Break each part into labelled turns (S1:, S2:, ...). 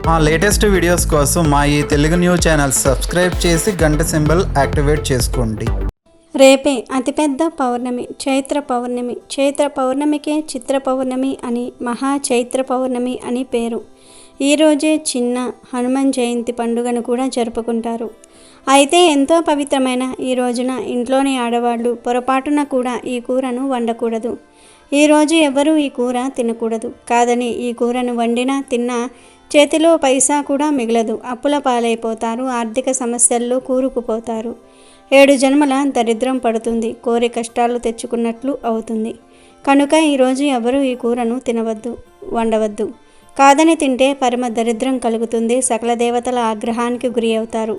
S1: మా latest videos కోసం మా ఈ తెలుగు న్యూస్ ఛానల్ సబ్స్క్రైబ్ చేసి గంట సింబల్ యాక్టివేట్ చేసుకోండి.
S2: రేపే అతిపెద్ద పౌర్ణమి, చైత్ర పౌర్ణమి. చైత్ర పౌర్ణమికే చిత్ర పౌర్ణమి అని, మహా చైత్ర పౌర్ణమి అని పేరు. ఈరోజే చిన్న హనుమాన్ జయంతి పండుగను కూడా జరుపుకుంటారు. అయితే ఎంతో పవిత్రమైన ఈ రోజున ఇంట్లోని ఆడవాళ్ళు పొరపాటున కూడా ఈ కూరను వండకూడదు. ఈరోజు ఎవరూ ఈ కూర తినకూడదు. కాదని ఈ కూరను వండినా తిన్నా చేతిలో పైసా కూడా మిగలదు. అప్పుల పాలైపోతారు. ఆర్థిక సమస్యల్లో కూరుకుపోతారు. 7 జన్మల దరిద్రం పడుతుంది. కోరి కష్టాలు తెచ్చుకున్నట్లు అవుతుంది. కనుక ఈరోజు ఎవరు ఈ కూరను తినవద్దు, వండవద్దు. కాదని తింటే పరమ దరిద్రం కలుగుతుంది. సకల దేవతల ఆగ్రహానికి గురి అవుతారు.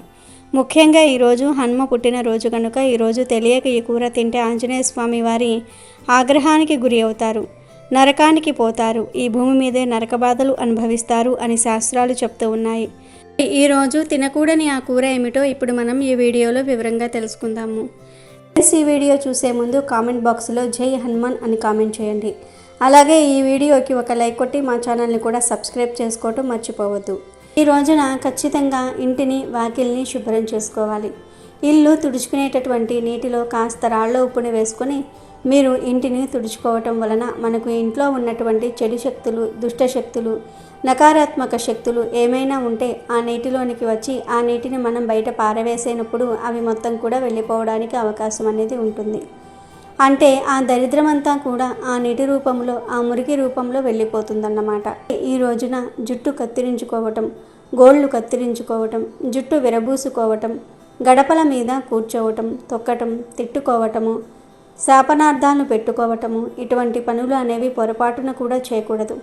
S2: ముఖ్యంగా ఈరోజు హనుమ పుట్టినరోజు కనుక ఈరోజు తెలియక ఈ కూర తింటే ఆంజనేయ స్వామి వారి ఆగ్రహానికి గురి అవుతారు. నరకానికి పోతారు. ఈ భూమి మీదే నరక బాధలు అనుభవిస్తారు అని శాస్త్రాలు చెప్తూ ఉన్నాయి. ఈరోజు తినకూడని ఆ కూర ఏమిటో ఇప్పుడు మనం ఈ వీడియోలో వివరంగా తెలుసుకుందాము. ఈ వీడియో చూసే ముందు కామెంట్ బాక్స్లో జై హనుమాన్ అని కామెంట్ చేయండి. అలాగే ఈ వీడియోకి ఒక లైక్ కొట్టి మా ఛానల్ని కూడా సబ్స్క్రైబ్ చేసుకోవటం మర్చిపోవద్దు. ఈ రోజున ఖచ్చితంగా ఇంటిని వాకిల్ని శుభ్రం చేసుకోవాలి. ఇల్లు తుడుచుకునేటటువంటి నీటిలో కాస్త రాళ్ళ ఉప్పుని వేసుకొని మీరు ఇంటిని తుడుచుకోవటం వలన మనకు ఇంట్లో ఉన్నటువంటి చెడు శక్తులు, దుష్ట శక్తులు, నకారాత్మక శక్తులు ఏమైనా ఉంటే ఆ నీటిలోనికి వచ్చి ఆ నీటిని మనం బయట పారవేసేటప్పుడు అవి మొత్తం కూడా వెళ్ళిపోవడానికి అవకాశం అనేది ఉంటుంది. అంటే ఆ దరిద్రమంతా కూడా ఆ నీటి రూపంలో, ఆ మురికి రూపంలో వెళ్ళిపోతుందన్నమాట. ఈ రోజున జుట్టు కత్తిరించుకోవటం, గోళ్ళు కత్తిరించుకోవటం, జుట్టు విరబూసుకోవటం, గడపల మీద కూర్చోవటం, తొక్కటం, తిట్టుకోవటము, శాపనార్థాలను పెట్టుకోవటము, ఇటువంటి పనులు అనేవి పొరపాటున కూడా చేయకూడదు.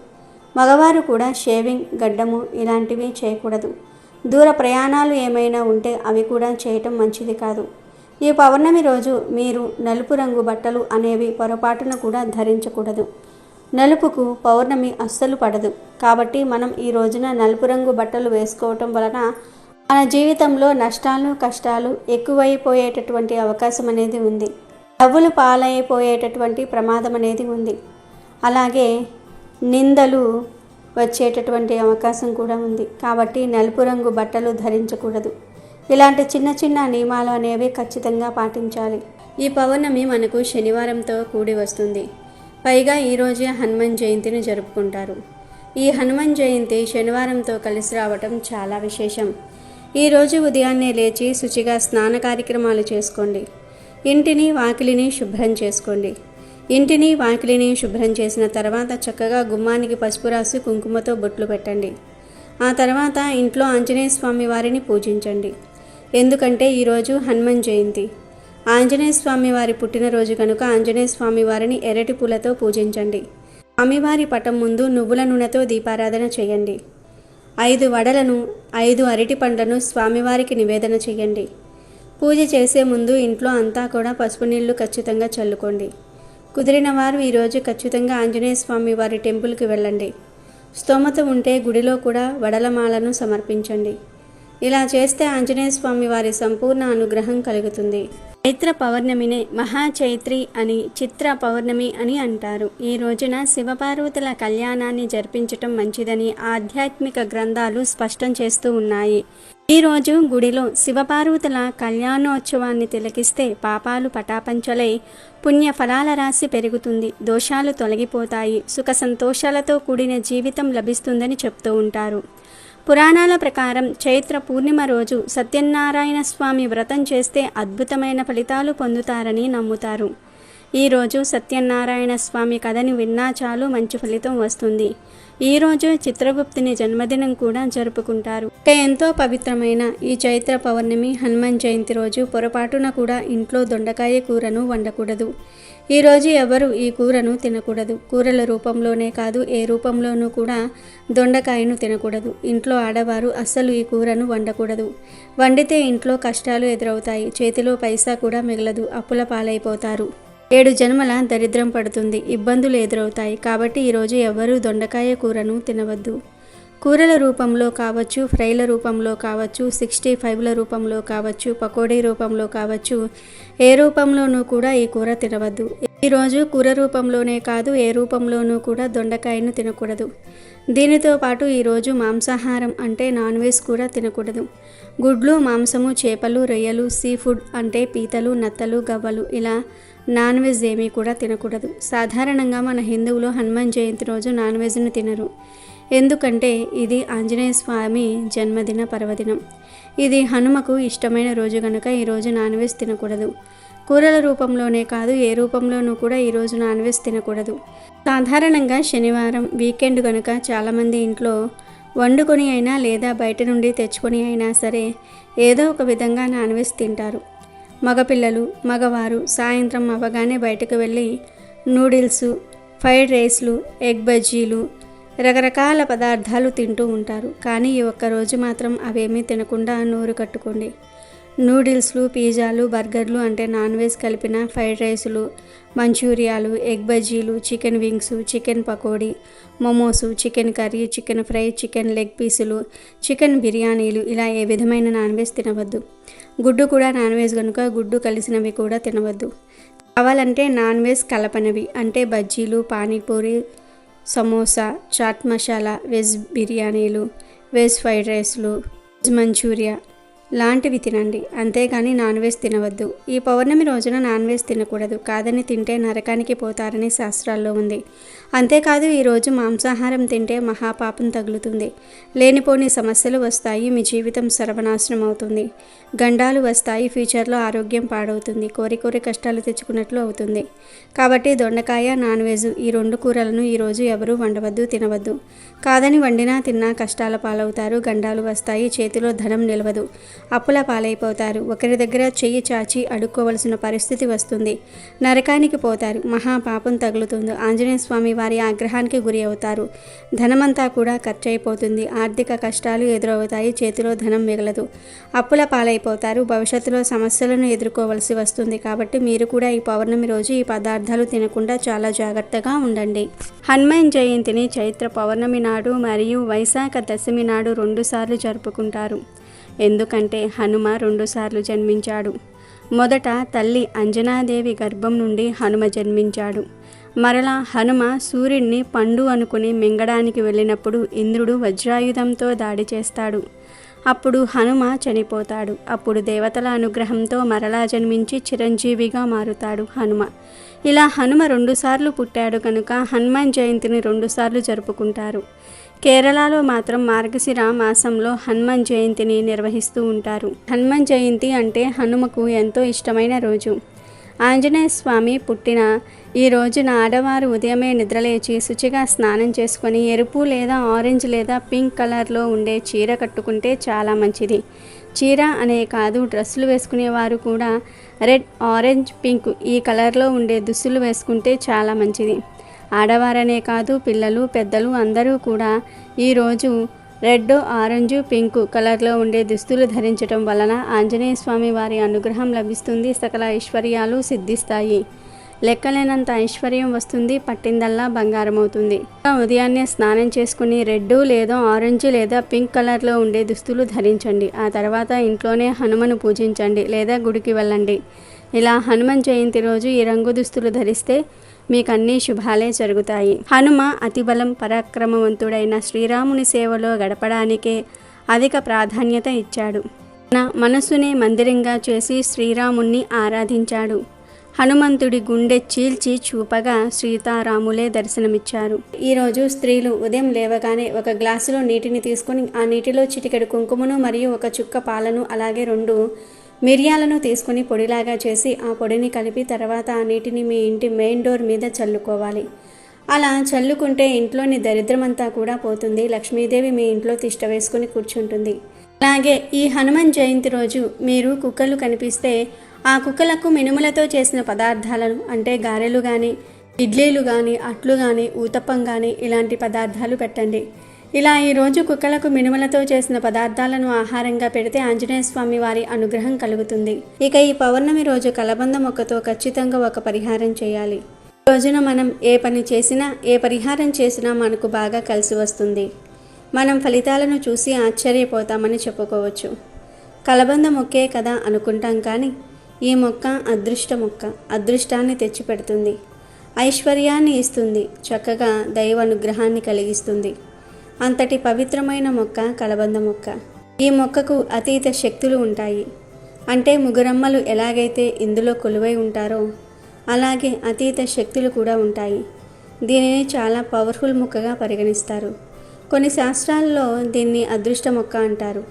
S2: మగవారు కూడా షేవింగ్, గడ్డము ఇలాంటివి చేయకూడదు. దూర ప్రయాణాలు ఏమైనా ఉంటే అవి కూడా చేయటం మంచిది కాదు. ఈ పౌర్ణమి రోజు మీరు నలుపు రంగు బట్టలు అనేవి పొరపాటున కూడా ధరించకూడదు. నలుపుకు పౌర్ణమి అస్సలు పడదు. కాబట్టి మనం ఈ రోజున నలుపు రంగు బట్టలు వేసుకోవటం వలన మన జీవితంలో నష్టాలు, కష్టాలు ఎక్కువైపోయేటటువంటి అవకాశం అనేది ఉంది. డబ్బులు పాలైపోయేటటువంటి ప్రమాదం అనేది ఉంది. అలాగే నిందలు వచ్చేటటువంటి అవకాశం కూడా ఉంది. కాబట్టి నలుపు రంగు బట్టలు ధరించకూడదు. ఇలాంటి చిన్న చిన్న నియమాలు అనేవి ఖచ్చితంగా పాటించాలి. ఈ పౌర్ణమి మనకు శనివారంతో కూడి వస్తుంది. పైగా ఈరోజే హనుమాన్ జయంతిని జరుపుకుంటారు. ఈ హనుమాన్ జయంతి శనివారంతో కలిసి రావటం చాలా విశేషం. ఈరోజు ఉదయాన్నే లేచి శుచిగా స్నాన కార్యక్రమాలు చేసుకోండి. ఇంటిని వాకిలిని శుభ్రం చేసుకోండి. ఇంటిని వాకిలిని శుభ్రం చేసిన తర్వాత చక్కగా గుమ్మానికి పసుపు రాసి కుంకుమతో బొట్లు పెట్టండి. ఆ తర్వాత ఇంట్లో ఆంజనేయ స్వామి వారిని పూజించండి. ఎందుకంటే ఈరోజు హనుమాన్ జయంతి, ఆంజనేయ స్వామి వారి పుట్టినరోజు కనుక ఆంజనేయ స్వామి వారిని ఎర్రటి పూలతో పూజించండి. స్వామివారి పటం ముందు నువ్వుల నూనెతో దీపారాధన చేయండి. 5 వడలను 5 అరటి పండ్లను స్వామివారికి నివేదన చేయండి. పూజ చేసే ముందు ఇంట్లో అంతా కూడా పసుపు నీళ్లు ఖచ్చితంగా చల్లుకోండి. కుదిరిన వారు ఈరోజు ఖచ్చితంగా ఆంజనేయ స్వామి వారి టెంపుల్కి వెళ్ళండి. స్తోమత ఉంటే గుడిలో కూడా వడలమాలను సమర్పించండి. ఇలా చేస్తే ఆంజనేయ స్వామి వారి సంపూర్ణ అనుగ్రహం కలుగుతుంది. చైత్ర పౌర్ణమినే మహాచైత్రి అని, చిత్ర పౌర్ణమి అని అంటారు. ఈ రోజున శివపార్వతుల కళ్యాణాన్ని జరిపించటం మంచిదని ఆధ్యాత్మిక గ్రంథాలు స్పష్టం చేస్తూ ఉన్నాయి. ఈరోజు గుడిలో శివపార్వతుల కళ్యాణోత్సవాన్ని తిలకిస్తే పాపాలు పటాపంచలై పుణ్య ఫలాల రాశి పెరుగుతుంది. దోషాలు తొలగిపోతాయి. సుఖ సంతోషాలతో కూడిన జీవితం లభిస్తుందని చెప్తూ ఉంటారు. పురాణాల ప్రకారం చైత్ర పూర్ణిమ రోజు సత్యనారాయణ స్వామి వ్రతం చేస్తే అద్భుతమైన ఫలితాలు పొందుతారని నమ్ముతారు. ఈరోజు సత్యనారాయణ స్వామి కథని విన్నా చాలు మంచి ఫలితం వస్తుంది. ఈరోజు చిత్రగుప్తుని జన్మదినం కూడా జరుపుకుంటారు. ఎంతో పవిత్రమైన ఈ చైత్ర పౌర్ణమి హనుమాన్ జయంతి రోజు పొరపాటున కూడా ఇంట్లో దొండకాయ కూరను వండకూడదు. ఈరోజు ఎవరు ఈ కూరను తినకూడదు. కూరల రూపంలోనే కాదు ఏ రూపంలోనూ కూడా దొండకాయను తినకూడదు. ఇంట్లో ఆడవారు అస్సలు ఈ కూరను వండకూడదు. వండితే ఇంట్లో కష్టాలు ఎదురవుతాయి. చేతిలో పైసా కూడా మిగలదు. అప్పుల పాలైపోతారు. 7 జన్మల దరిద్రం పడుతుంది. ఇబ్బందులు ఎదురవుతాయి. కాబట్టి ఈరోజు ఎవరూ దొండకాయ కూరను తినవద్దు. కూరల రూపంలో కావచ్చు, ఫ్రైల రూపంలో కావచ్చు, 65ల రూపంలో కావచ్చు, పకోడీ రూపంలో కావచ్చు, ఏ రూపంలోనూ కూడా ఈ కూర తినవద్దు. ఈరోజు కూర రూపంలోనే కాదు, ఏ రూపంలోనూ కూడా దొండకాయను తినకూడదు. దీనితో పాటు ఈరోజు మాంసాహారం అంటే నాన్ వెజ్ కూడా తినకూడదు. గుడ్లు, మాంసము, చేపలు, రొయ్యలు, సీ ఫుడ్ అంటే పీతలు, నత్తలు, గవ్వలు ఇలా నాన్ వెజ్ ఏమీ కూడా తినకూడదు. సాధారణంగా మన హిందువులు హనుమాన్ జయంతి రోజు నాన్ వెజ్ను తినరు. ఎందుకంటే ఇది ఆంజనేయ స్వామి జన్మదిన పర్వదినం. ఇది హనుమకు ఇష్టమైన రోజు కనుక ఈరోజు నాన్ వెజ్ తినకూడదు. కూరల రూపంలోనే కాదు, ఏ రూపంలోనూ కూడా ఈరోజు నాన్ వెజ్ తినకూడదు. సాధారణంగా శనివారం వీకెండ్ కనుక చాలామంది ఇంట్లో వండుకొని అయినా లేదా బయట నుండి తెచ్చుకొని అయినా సరే ఏదో ఒక విధంగా నాన్ వెజ్ తింటారు. మగపిల్లలు, మగవారు సాయంత్రం అవ్వగానే బయటకు వెళ్ళి నూడిల్స్, ఫ్రైడ్ రైస్లు, ఎగ్ బజ్జీలు, రకరకాల పదార్థాలు తింటూ ఉంటారు. కానీ ఈ ఒక్కరోజు మాత్రం అవేమీ తినకుండా నోరు కట్టుకోండి. నూడిల్స్లు, పిజ్జాలు, బర్గర్లు అంటే నాన్ వెజ్ కలిపిన ఫ్రైడ్ రైసులు, మంచూరియాలు, ఎగ్ బజ్జీలు, chicken wings, chicken pakodi, momos, chicken curry, chicken fry, chicken leg పీసులు, చికెన్ బిర్యానీలు ఇలా ఏ విధమైన నాన్ వెజ్ తినవద్దు. గుడ్డు కూడా నాన్ వెజ్ కనుక గుడ్డు కలిసినవి కూడా తినవద్దు. కావాలంటే నాన్ వెజ్ కలపనవి అంటే బజ్జీలు, పానీపూరి, సమోసా, చాట్ మసాలా, వెజ్ బిర్యానీలు, వెజ్ ఫ్రైడ్ రైస్లు, వెజ్ మంచూరియా లాంటివి తినండి. అంతేగాని నాన్ వెజ్ తినవద్దు. ఈ పౌర్ణమి రోజున నాన్ వెజ్ తినకూడదు. కాదని తింటే నరకానికి పోతారని శాస్త్రాల్లో ఉంది. అంతేకాదు ఈరోజు మాంసాహారం తింటే మహాపాపం తగులుతుంది. లేనిపోని సమస్యలు వస్తాయి. మీ జీవితం సర్వనాశనం అవుతుంది. గండాలు వస్తాయి. ఫ్యూచర్లో ఆరోగ్యం పాడవుతుంది. కోరి కష్టాలు తెచ్చుకున్నట్లు అవుతుంది. కాబట్టి దొండకాయ, నాన్ వెజ్ ఈ 2 కూరలను ఈరోజు ఎవరూ వండవద్దు, తినవద్దు. కాదని వండినా తిన్నా కష్టాల పాలవుతారు. గండాలు వస్తాయి. చేతిలో ధనం నిలవదు. అప్పుల పాలైపోతారు. ఒకరి దగ్గర చెయ్యి చాచి అడుక్కోవలసిన పరిస్థితి వస్తుంది. నరకానికి పోతారు. మహాపాపం తగులుతుంది. ఆంజనేయ స్వామి వారి ఆగ్రహానికి గురి అవుతారు. ధనమంతా కూడా ఖర్చు అయిపోతుంది. ఆర్థిక కష్టాలు ఎదురవుతాయి. చేతిలో ధనం మిగలదు. అప్పుల పాలైపోతారు. భవిష్యత్తులో సమస్యలను ఎదుర్కోవలసి వస్తుంది. కాబట్టి మీరు కూడా ఈ పౌర్ణమి రోజు ఈ పదార్థాలు తినకుండా చాలా జాగ్రత్తగా ఉండండి. హనుమాన్ జయంతిని చైత్ర పౌర్ణమి నాడు మరియు వైశాఖ దశమి నాడు 2 సార్లు జరుపుకుంటారు. ఎందుకంటే హనుమ 2 సార్లు జన్మించాడు. మొదట తల్లి అంజనాదేవి గర్భం నుండి హనుమ జన్మించాడు. మరలా హనుమ సూర్యుడిని పండు అనుకుని మింగడానికి వెళ్ళినప్పుడు ఇంద్రుడు వజ్రాయుధంతో దాడి చేస్తాడు. అప్పుడు హనుమ చనిపోతాడు. అప్పుడు దేవతల అనుగ్రహంతో మరలా జన్మించి చిరంజీవిగా మారుతాడు హనుమ. ఇలా హనుమ 2 సార్లు పుట్టాడు కనుక హనుమాన్ జయంతిని 2 సార్లు జరుపుకుంటారు. కేరళలో మాత్రం మార్గశిర మాసంలో హనుమాన్ జయంతిని నిర్వహిస్తూ ఉంటారు. హనుమాన్ జయంతి అంటే హనుమకు ఎంతో ఇష్టమైన రోజు. ఆంజనేయ స్వామి పుట్టిన ఈ రోజున ఆడవారు ఉదయమే నిద్రలేచి శుచిగా స్నానం చేసుకొని ఎరుపు లేదా ఆరెంజ్ లేదా పింక్ కలర్లో ఉండే చీర కట్టుకుంటే చాలా మంచిది. చీర అనే కాదు, డ్రెస్సులు వేసుకునేవారు కూడా రెడ్, ఆరెంజ్, పింక్ ఈ కలర్లో ఉండే దుస్తులు వేసుకుంటే చాలా మంచిది. ఆడవారనే కాదు, పిల్లలు, పెద్దలు అందరూ కూడా ఈరోజు రెడ్, ఆరెంజ్, పింక్ కలర్లో ఉండే దుస్తులు ధరించడం వలన ఆంజనేయ స్వామి వారి అనుగ్రహం లభిస్తుంది. సకల ఐశ్వర్యాలు సిద్ధిస్తాయి. లెక్కలేనంత ఐశ్వర్యం వస్తుంది. పట్టిందల్లా బంగారం అవుతుంది. ఉదయాన్నే స్నానం చేసుకుని రెడ్ లేదా ఆరెంజ్ లేదా పింక్ కలర్లో ఉండే దుస్తులు ధరించండి. ఆ తర్వాత ఇంట్లోనే హనుమను పూజించండి లేదా గుడికి వెళ్ళండి. ఇలా హనుమాన్ జయంతి రోజు ఈ రంగు దుస్తులు ధరిస్తే మీకు అన్ని శుభాలే జరుగుతాయి. హనుమ అతిబలం పరాక్రమవంతుడైన శ్రీరాముని సేవలో గడపడానికే అధిక ప్రాధాన్యత ఇచ్చాడు. తన మనస్సునే మందిరంగా చేసి శ్రీరాముణ్ణి ఆరాధించాడు. హనుమంతుడి గుండె చీల్చి చూపగా సీతారాములే దర్శనమిచ్చారు. ఈరోజు స్త్రీలు ఉదయం లేవగానే ఒక గ్లాసులో నీటిని తీసుకొని ఆ నీటిలో చిటికెడు కుంకుమను మరియు ఒక చుక్క పాలను అలాగే 2 మిరియాలను తీసుకుని పొడిలాగా చేసి ఆ పొడిని కలిపి తర్వాత ఆ నీటిని మీ ఇంటి మెయిన్ డోర్ మీద చల్లుకోవాలి. అలా చల్లుకుంటే ఇంట్లోని దరిద్రమంతా కూడా పోతుంది. లక్ష్మీదేవి మీ ఇంట్లో తిష్ట వేసుకుని కూర్చుంటుంది. అలాగే ఈ హనుమాన్ జయంతి రోజు మీరు కుక్కలు కనిపిస్తే ఆ కుక్కలకు మినుములతో చేసిన పదార్థాలను అంటే గారెలు కానీ, ఇడ్లీలు కానీ, అట్లు కానీ, ఊతప్పం కానీ ఇలాంటి పదార్థాలు పెట్టండి. ఇలా ఈరోజు కుక్కలకు మినుములతో చేసిన పదార్థాలను ఆహారంగా పెడితే ఆంజనేయ స్వామి వారి అనుగ్రహం కలుగుతుంది. ఇక ఈ పౌర్ణమి రోజు కలబంద మొక్కతో ఖచ్చితంగా ఒక పరిహారం చేయాలి. ఈ రోజున మనం ఏ పని చేసినా, ఏ పరిహారం చేసినా మనకు బాగా కలిసి వస్తుంది. మనం ఫలితాలను చూసి ఆశ్చర్యపోతామని చెప్పుకోవచ్చు. కలబంద మొక్కే కదా అనుకుంటాం, కానీ ఈ మొక్క అదృష్ట మొక్క. అదృష్టాన్ని తెచ్చిపెడుతుంది, ఐశ్వర్యాన్ని ఇస్తుంది, చక్కగా దైవ అనుగ్రహాన్ని కలిగిస్తుంది. అంతటి పవిత్రమైన మొక్క కలబంద మొక్క. ఈ మొక్కకు అతీత శక్తులు ఉంటాయి. అంటే ముగురమ్మలు ఎలాగైతే ఇందులో కొలువై ఉంటారో అలాగే అతీత శక్తులు కూడా ఉంటాయి. దీనిని చాలా పవర్ఫుల్ మొక్కగా పరిగణిస్తారు. కొన్ని శాస్త్రాల్లో దీన్ని అదృష్ట మొక్క అంటారు.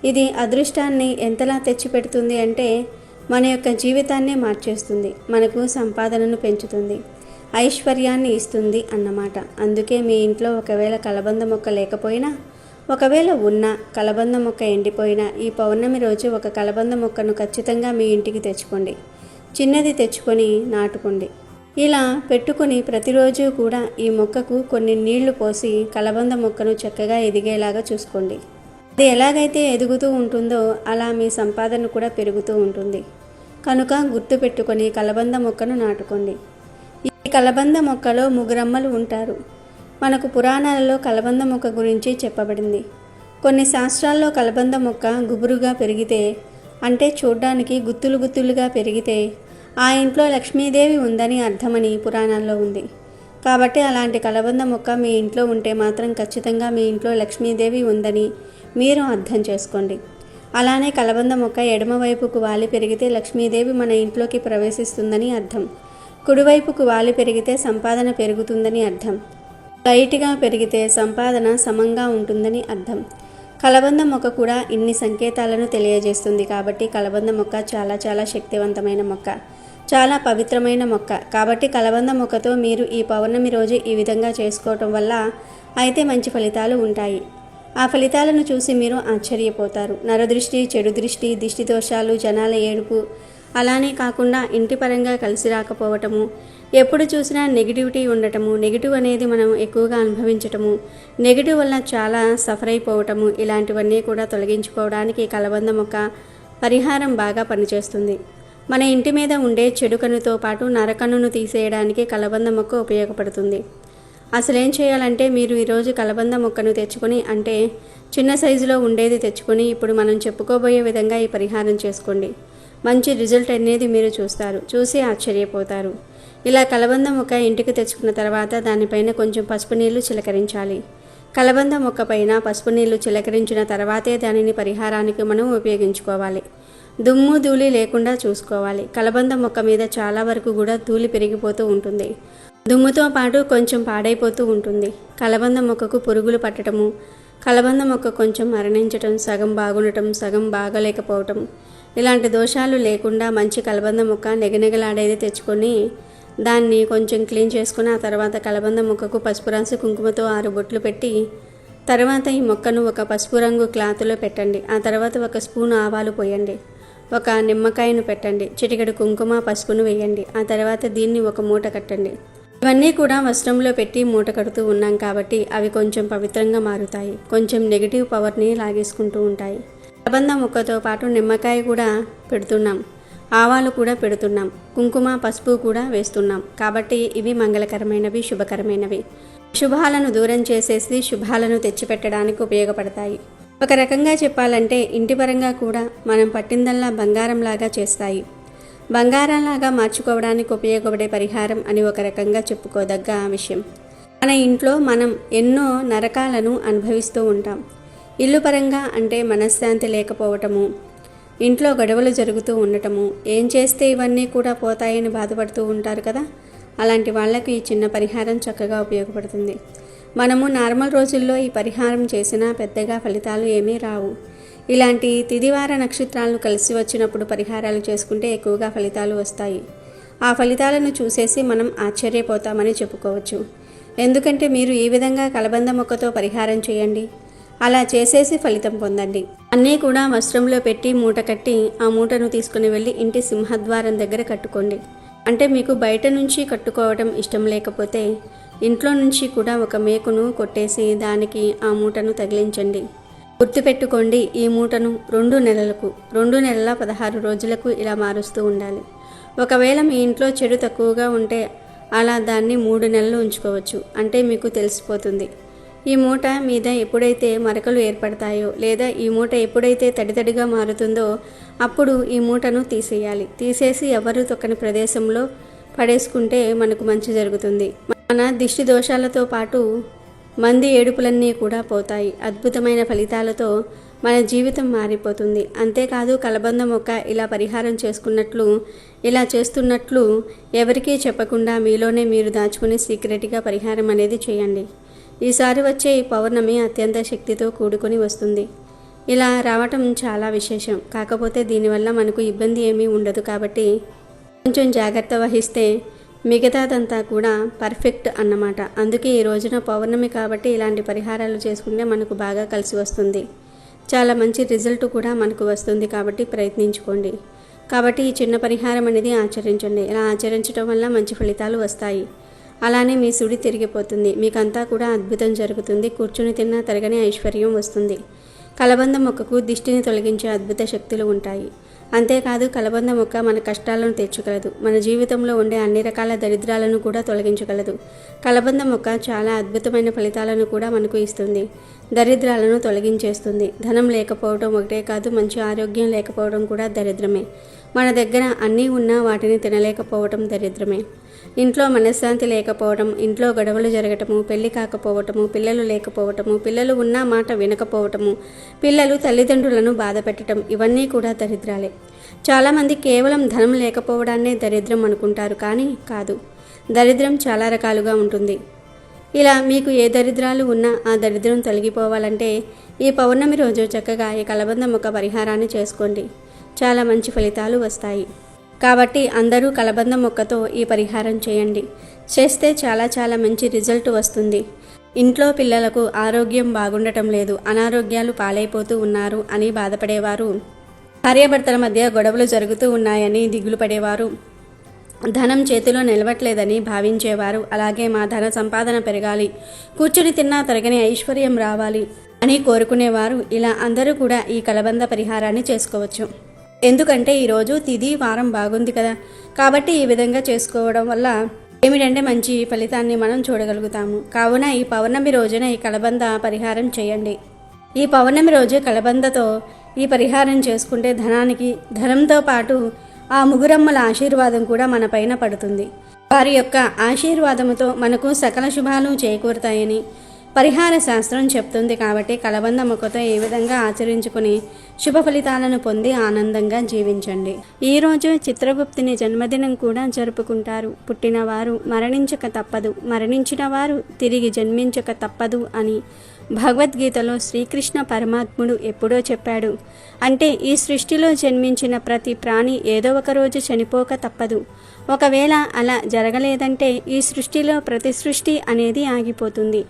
S2: ఇది అదృష్టాన్ని ఎంతలా తెచ్చిపెడుతుంది అంటే మన యొక్క జీవితాన్నే మార్చేస్తుంది, మనకు సంపాదనను పెంచుతుంది, ఐశ్వర్యాన్ని ఇస్తుంది అన్నమాట. అందుకే మీ ఇంట్లో ఒకవేళ కలబంద మొక్క లేకపోయినా, ఒకవేళ ఉన్నా కలబంద మొక్క ఎండిపోయినా, ఈ పౌర్ణమి రోజు ఒక కలబంద మొక్కను ఖచ్చితంగా మీ ఇంటికి తెచ్చుకోండి. చిన్నది తెచ్చుకొని నాటుకోండి. ఇలా పెట్టుకుని ప్రతిరోజు కూడా ఈ మొక్కకు కొన్ని నీళ్లు పోసి కలబంద మొక్కను చక్కగా ఎదిగేలాగా చూసుకోండి. అది ఎలాగైతే ఎదుగుతూ ఉంటుందో అలా మీ సంపాదన కూడా పెరుగుతూ ఉంటుంది. కనుక గుర్తుపెట్టుకొని కలబంద మొక్కను నాటుకోండి. ఈ కలబంద మొక్కలో ముగురమ్మలు ఉంటారు. మనకు పురాణాలలో కలబంద మొక్క గురించి చెప్పబడింది. కొన్ని శాస్త్రాల్లో కలబంద మొక్క గుబురుగా పెరిగితే, అంటే చూడ్డానికి గుత్తులు గుత్తులుగా పెరిగితే ఆ ఇంట్లో లక్ష్మీదేవి ఉందని అర్థమని పురాణాల్లో ఉంది. కాబట్టి అలాంటి కలబంద మొక్క మీ ఇంట్లో ఉంటే మాత్రం ఖచ్చితంగా మీ ఇంట్లో లక్ష్మీదేవి ఉందని మీరు అర్థం చేసుకోండి. అలానే కలబంద మొక్క ఎడమవైపుకు వాలి పెరిగితే లక్ష్మీదేవి మన ఇంట్లోకి ప్రవేశిస్తుందని అర్థం. కుడివైపుకు వాలి పెరిగితే సంపాదన పెరుగుతుందని అర్థం. లైట్గా పెరిగితే సంపాదన సమంగా ఉంటుందని అర్థం. కలబంద మొక్క కూడా ఇన్ని సంకేతాలను తెలియజేస్తుంది. కాబట్టి కలబంద మొక్క చాలా చాలా శక్తివంతమైన మొక్క, చాలా పవిత్రమైన మొక్క. కాబట్టి కలబంద మొక్కతో మీరు ఈ పౌర్ణమి రోజు ఈ విధంగా చేసుకోవటం వల్ల అయితే మంచి ఫలితాలు ఉంటాయి. ఆ ఫలితాలను చూసి మీరు ఆశ్చర్యపోతారు. నరదృష్టి, చెడు దృష్టి, దిష్టి దోషాలు, జనాల ఏడుపు, అలానే కాకుండా ఇంటి పరంగా కలిసి రాకపోవటము, ఎప్పుడు చూసినా నెగిటివిటీ ఉండటము, నెగిటివ్ అనేది మనం ఎక్కువగా అనుభవించటము, నెగిటివ్ వల్ల చాలా సఫర్ అయిపోవటము, ఇలాంటివన్నీ కూడా తొలగించుకోవడానికి కలబంద మొక్క పరిహారం బాగా పనిచేస్తుంది. మన ఇంటి మీద ఉండే చెడు కన్నుతో పాటు నరకన్నును తీసేయడానికి కలబంద మొక్క ఉపయోగపడుతుంది. అసలేం చేయాలంటే మీరు ఈరోజు కలబంద మొక్కను తెచ్చుకొని, అంటే చిన్న సైజులో ఉండేది తెచ్చుకొని ఇప్పుడు మనం చెప్పుకోబోయే విధంగా ఈ పరిహారం చేసుకోండి. మంచి రిజల్ట్ అనేది మీరు చూసి ఆశ్చర్యపోతారు. ఇలా కలబంద మొక్క ఇంటికి తెచ్చుకున్న తర్వాత దానిపైన కొంచెం పసుపు నీళ్లు చిలకరించాలి. కలబంద మొక్క పైన పసుపు నీళ్లు చిలకరించిన తర్వాతే దానిని పరిహారానికి మనం ఉపయోగించుకోవాలి. దుమ్ము ధూళి లేకుండా చూసుకోవాలి. కలబంద మొక్క మీద చాలా వరకు కూడా ధూళి పెరిగిపోతూ ఉంటుంది, దుమ్ముతో పాటు కొంచెం పాడైపోతూ ఉంటుంది. కలబంద మొక్కకు పురుగులు పట్టడము, కలబంద మొక్క కొంచెం మరణించటం, సగం బాగుండటం, సగం బాగలేకపోవటం, ఇలాంటి దోషాలు లేకుండా మంచి కలబంద మొక్క నెగనెగలాడేది తెచ్చుకొని దాన్ని కొంచెం క్లీన్ చేసుకుని ఆ తర్వాత కలబంద మొక్కకు పసుపు రాసి కుంకుమతో 6 బొట్లు పెట్టి తర్వాత ఈ మొక్కను ఒక పసుపు రంగు క్లాత్లో పెట్టండి. ఆ తర్వాత 1 స్పూన్ ఆవాలు పోయండి, 1 నిమ్మకాయను పెట్టండి, చిటికెడు కుంకుమ పసుపును వేయండి. ఆ తర్వాత దీన్ని ఒక మూట కట్టండి. ఇవన్నీ కూడా వస్త్రంలో పెట్టి మూట కడుతూ ఉన్నాం కాబట్టి అవి కొంచెం పవిత్రంగా మారుతాయి, కొంచెం నెగిటివ్ పవర్ని లాగేసుకుంటూ ఉంటాయి. కలబంద మొక్కతో పాటు నిమ్మకాయ కూడా పెడుతున్నాం, ఆవాలు కూడా పెడుతున్నాం, కుంకుమ పసుపు కూడా వేస్తున్నాం. కాబట్టి ఇవి మంగళకరమైనవి, శుభకరమైనవి. శుభాలను దూరం చేసేసి శుభాలను తెచ్చిపెట్టడానికి ఉపయోగపడతాయి. ఒక రకంగా చెప్పాలంటే ఇంటి పరంగా కూడా మనం పట్టిందల్లా బంగారంలాగా చేస్తాయి. బంగారంలాగా మార్చుకోవడానికి ఉపయోగపడే పరిహారం అని ఒక రకంగా చెప్పుకోదగ్గ విషయం. మన ఇంట్లో మనం ఎన్నో నరకాలను అనుభవిస్తూ ఉంటాం. ఇల్లు పరంగా అంటే మనశ్శాంతి లేకపోవటము, ఇంట్లో గొడవలు జరుగుతూ ఉండటము, ఏం చేస్తే ఇవన్నీ కూడా పోతాయని బాధపడుతూ ఉంటారు కదా. అలాంటి వాళ్ళకి ఈ చిన్న పరిహారం చక్కగా ఉపయోగపడుతుంది. మనము నార్మల్ రోజుల్లో ఈ పరిహారం చేసినా పెద్దగా ఫలితాలు ఏమీ రావు. ఇలాంటి తిదివార నక్షత్రాలను కలిసి వచ్చినప్పుడు పరిహారాలు చేసుకుంటే ఎక్కువగా ఫలితాలు వస్తాయి. ఆ ఫలితాలను చూసేసి మనం ఆశ్చర్యపోతామని చెప్పుకోవచ్చు. ఎందుకంటే మీరు ఈ విధంగా కలబంద మొక్కతో పరిహారం చేయండి, అలా చేసేసి ఫలితం పొందండి. అన్నీ కూడా వస్త్రంలో పెట్టి మూట కట్టి ఆ మూటను తీసుకుని వెళ్ళి ఇంటి సింహద్వారం దగ్గర కట్టుకోండి. అంటే మీకు బయట నుంచి కట్టుకోవడం ఇష్టం లేకపోతే ఇంట్లో నుంచి కూడా ఒక మేకును కొట్టేసి దానికి ఆ మూటను తగిలించండి. గుర్తుపెట్టుకోండి, ఈ మూటను 2 నెలలకు 2 నెలల 16 రోజులకు ఇలా మారుస్తూ ఉండాలి. ఒకవేళ మీ ఇంట్లో చెడు తక్కువగా ఉంటే అలా దాన్ని 3 నెలలు ఉంచుకోవచ్చు. అంటే మీకు తెలిసిపోతుంది ఈ మూట మీద ఎప్పుడైతే మరకలు ఏర్పడతాయో లేదా ఈ మూట ఎప్పుడైతే తడితడిగా మారుతుందో అప్పుడు ఈ మూటను తీసేయాలి. తీసేసి ఎవరు తొక్కని ప్రదేశంలో పడేసుకుంటే మనకు మంచి జరుగుతుంది. మన దిష్టి దోషాలతో పాటు మంది ఏడుపులన్నీ కూడా పోతాయి. అద్భుతమైన ఫలితాలతో మన జీవితం మారిపోతుంది. అంతేకాదు కలబంద మొక్క ఇలా పరిహారం చేసుకున్నట్లు ఇలా చేస్తున్నట్లు ఎవరికీ చెప్పకుండా మీలోనే మీరు దాచుకుని సీక్రెట్గా పరిహారం అనేది చేయండి. ఈసారి వచ్చే ఈ పౌర్ణమి అత్యంత శక్తితో కూడుకొని వస్తుంది. ఇలా రావటం చాలా విశేషం. కాకపోతే దీనివల్ల మనకు ఇబ్బంది ఏమీ ఉండదు కాబట్టి కొంచెం జాగ్రత్త వహిస్తే మిగతాదంతా కూడా పర్ఫెక్ట్ అన్నమాట. అందుకే ఈ రోజున పౌర్ణమి కాబట్టి ఇలాంటి పరిహారాలు చేసుకుంటే మనకు బాగా కలిసి వస్తుంది. చాలా మంచి రిజల్ట్ కూడా మనకు వస్తుంది కాబట్టి ప్రయత్నించుకోండి. కాబట్టి ఈ చిన్న పరిహారం అనేది ఆచరించండి. ఇలా ఆచరించడం వల్ల మంచి ఫలితాలు వస్తాయి. అలానే మీ సుడి తిరిగిపోతుంది. మీకంతా కూడా అద్భుతం జరుగుతుంది. కూర్చుని తిన్నా తరగని ఐశ్వర్యం వస్తుంది. కలబంద మొక్కకు దిష్టిని తొలగించే అద్భుత శక్తులు ఉంటాయి. అంతేకాదు కలబంద మొక్క మన కష్టాలను తీర్చగలదు. మన జీవితంలో ఉండే అన్ని రకాల దరిద్రాలను కూడా తొలగించగలదు. కలబంద మొక్క చాలా అద్భుతమైన ఫలితాలను కూడా మనకు ఇస్తుంది. దరిద్రాలను తొలగించేస్తుంది. ధనం లేకపోవడం ఒకటే కాదు, మంచి ఆరోగ్యం లేకపోవడం కూడా దరిద్రమే. మన దగ్గర అన్నీ ఉన్నా వాటిని తినలేకపోవటం దరిద్రమే. ఇంట్లో మనశ్శాంతి లేకపోవడం, ఇంట్లో గొడవలు జరగటము, పెళ్లి కాకపోవటము, పిల్లలు లేకపోవటము, పిల్లలు ఉన్న మాట వినకపోవటము, పిల్లలు తల్లిదండ్రులను బాధ పెట్టడం, ఇవన్నీ కూడా దరిద్రాలే. చాలామంది కేవలం ధనం లేకపోవడాన్నే దరిద్రం అనుకుంటారు, కానీ కాదు. దరిద్రం చాలా రకాలుగా ఉంటుంది. ఇలా మీకు ఏ దరిద్రాలు ఉన్నా ఆ దరిద్రం తొలగిపోవాలంటే ఈ పౌర్ణమి రోజు చక్కగా ఈ కలబంద మొక్క పరిహారాన్ని చేసుకోండి. చాలా మంచి ఫలితాలు వస్తాయి. కాబట్టి అందరూ కలబంద మొక్కతో ఈ పరిహారం చేయండి. చేస్తే చాలా మంచి రిజల్ట్ వస్తుంది. ఇంట్లో పిల్లలకు ఆరోగ్యం బాగుండటం లేదు, అనారోగ్యాలు పాలైపోతూ ఉన్నారు అని బాధపడేవారు, భార్యాభర్తల మధ్య గొడవలు జరుగుతూ ఉన్నాయని దిగులు పడేవారు, ధనం చేతిలో నిలవట్లేదని భావించేవారు, అలాగే మా ధన సంపాదన పెరగాలి, కూర్చుని తిన్నా తరగని ఐశ్వర్యం రావాలి అని కోరుకునేవారు, ఇలా అందరూ కూడా ఈ కలబంద పరిహారాన్ని చేసుకోవచ్చు. ఎందుకంటే ఈరోజు తిథి వారం బాగుంది కదా, కాబట్టి ఈ విధంగా చేసుకోవడం వల్ల ఏమిటంటే మంచి ఫలితాన్ని మనం చూడగలుగుతాము. కావున ఈ పౌర్ణమి రోజున ఈ కలబంద పరిహారం చేయండి. ఈ పౌర్ణమి రోజు కలబందతో ఈ పరిహారం చేసుకుంటే ధనంతో పాటు ఆ ముగురమ్మల ఆశీర్వాదం కూడా మన పైన పడుతుంది. వారి యొక్క ఆశీర్వాదముతో మనకు సకల శుభాలు చేకూరుతాయని పరిహార శాస్త్రం చెప్తుంది. కాబట్టి కలబంద మొక్కతో ఏ విధంగా ఆచరించుకుని శుభ ఫలితాలను పొంది ఆనందంగా జీవించండి. ఈరోజు చిత్రగుప్తుని జన్మదినం కూడా జరుపుకుంటారు. పుట్టినవారు మరణించక తప్పదు, మరణించిన వారు తిరిగి జన్మించక తప్పదు అని భగవద్గీతలో శ్రీకృష్ణ పరమాత్ముడు ఎప్పుడో చెప్పాడు. అంటే ఈ సృష్టిలో జన్మించిన ప్రతి ప్రాణి ఏదో ఒక రోజు చనిపోక తప్పదు. ఒకవేళ అలా జరగలేదంటే ఈ సృష్టిలో ప్రతి సృష్టి అనేది ఆగిపోతుంది.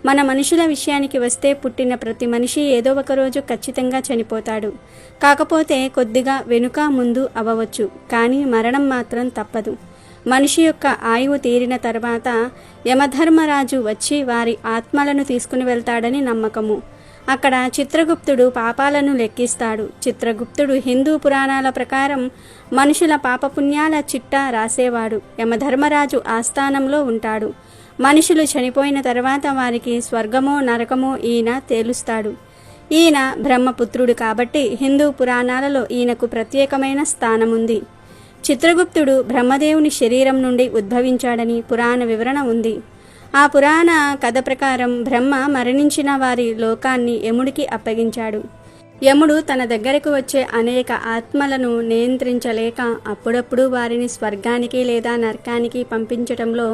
S2: మన మనుషుల విషయానికి వస్తే పుట్టిన ప్రతి మనిషి ఏదో ఒక రోజు ఖచ్చితంగా చనిపోతాడు. కాకపోతే కొద్దిగా వెనుక ముందు అవ్వవచ్చు, కానీ మరణం మాత్రం తప్పదు. మనిషి యొక్క ఆయువు తీరిన తర్వాత యమధర్మరాజు వచ్చి వారి ఆత్మలను తీసుకుని వెళ్తాడని నమ్మకము. అక్కడ చిత్రగుప్తుడు పాపాలను లెక్కిస్తాడు. చిత్రగుప్తుడు హిందూ పురాణాల ప్రకారం మనుషుల పాపపుణ్యాల చిట్టా రాసేవాడు. యమధర్మరాజు ఆస్థానంలో ఉంటాడు. మనుషులు చనిపోయిన తర్వాత వారికి స్వర్గమో నరకమో ఈయన తేలుస్తాడు. ఈయన బ్రహ్మపుత్రుడు కాబట్టి హిందూ పురాణాలలో ఈయనకు ప్రత్యేకమైన స్థానముంది. చిత్రగుప్తుడు బ్రహ్మదేవుని శరీరం నుండి ఉద్భవించాడని పురాణ వివరణ ఉంది. ఆ పురాణ కథ ప్రకారం బ్రహ్మ మరణించిన వారి లోకాన్ని యముడికి అప్పగించాడు. యముడు తన దగ్గరకు వచ్చే అనేక ఆత్మలను నియంత్రించలేక అప్పుడప్పుడు వారిని స్వర్గానికి లేదా నరకానికి పంపించటంలో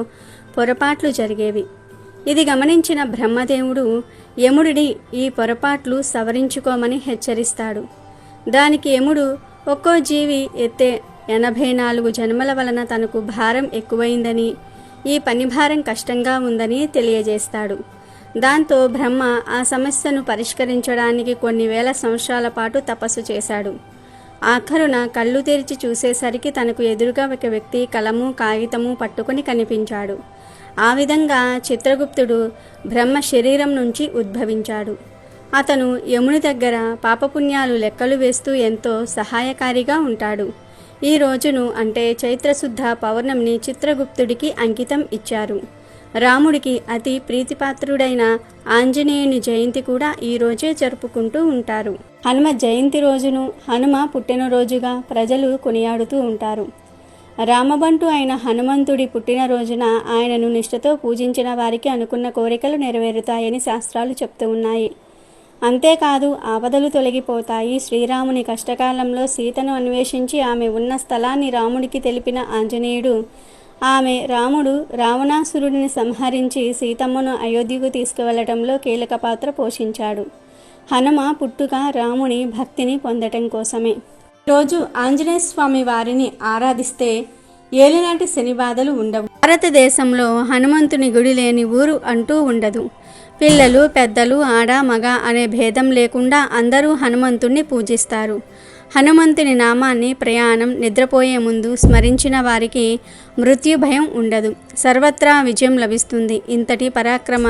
S2: పొరపాట్లు జరిగేవి. ఇది గమనించిన బ్రహ్మదేవుడు యముడిని ఈ పొరపాట్లు సవరించుకోమని హెచ్చరిస్తాడు. దానికి యముడు ఒక్కో జీవి ఎత్తే 84 జన్మల వలన తనకు భారం ఎక్కువైందని, ఈ పని భారం కష్టంగా ఉందని తెలియజేస్తాడు. దాంతో బ్రహ్మ ఆ సమస్యను పరిష్కరించడానికి కొన్ని వేల సంవత్సరాల పాటు తపస్సు చేశాడు. ఆఖరున కళ్ళు తెరిచి చూసేసరికి తనకు ఎదురుగా ఒక వ్యక్తి కలము కాగితము పట్టుకుని కనిపించాడు. ఆ విధంగా చిత్రగుప్తుడు బ్రహ్మ శరీరం నుంచి ఉద్భవించాడు. అతను యముని దగ్గర పాపపుణ్యాలు లెక్కలు వేస్తూ ఎంతో సహాయకారిగా ఉంటాడు. ఈ రోజును అంటే చైత్రశుద్ధ పౌర్ణమిని చిత్రగుప్తుడికి అంకితం ఇచ్చారు. రాముడికి అతి ప్రీతిపాత్రుడైన ఆంజనేయుని జయంతి కూడా ఈ రోజే జరుపుకుంటూ ఉంటారు. హనుమ జయంతి రోజును హనుమ పుట్టినరోజుగా ప్రజలు కొనియాడుతూ ఉంటారు. రామబంటు అయిన హనుమంతుడి పుట్టినరోజున ఆయనను నిష్ఠతో పూజించిన వారికి అనుకున్న కోరికలు నెరవేరుతాయని శాస్త్రాలు చెప్తూ ఉన్నాయి. అంతేకాదు ఆపదలు తొలగిపోతాయి. శ్రీరాముని కష్టకాలంలో సీతను అన్వేషించి ఆమె ఉన్న స్థలాన్ని రాముడికి తెలిపిన ఆంజనేయుడు రాముడు రావణాసురుడిని సంహరించి సీతమ్మను అయోధ్యకు తీసుకువెళ్లడంలో కీలక పాత్ర పోషించాడు. హనుమ పుట్టుక రాముని భక్తిని పొందటం కోసమే. రోజు ఆంజనేయ స్వామి వారిని ఆరాధిస్తే ఏలినాటి శని బాధలు ఉండవు. భారతదేశంలో హనుమంతుని గుడి లేని ఊరు అంటూ ఉండదు. పిల్లలు పెద్దలు ఆడ మగ అనే భేదం లేకుండా అందరూ హనుమంతుణ్ణి పూజిస్తారు. హనుమంతుని నామాన్ని ప్రయాణం నిద్రపోయే ముందు స్మరించిన వారికి మృత్యు భయం ఉండదు, సర్వత్రా విజయం లభిస్తుంది. ఇంతటి పరాక్రమ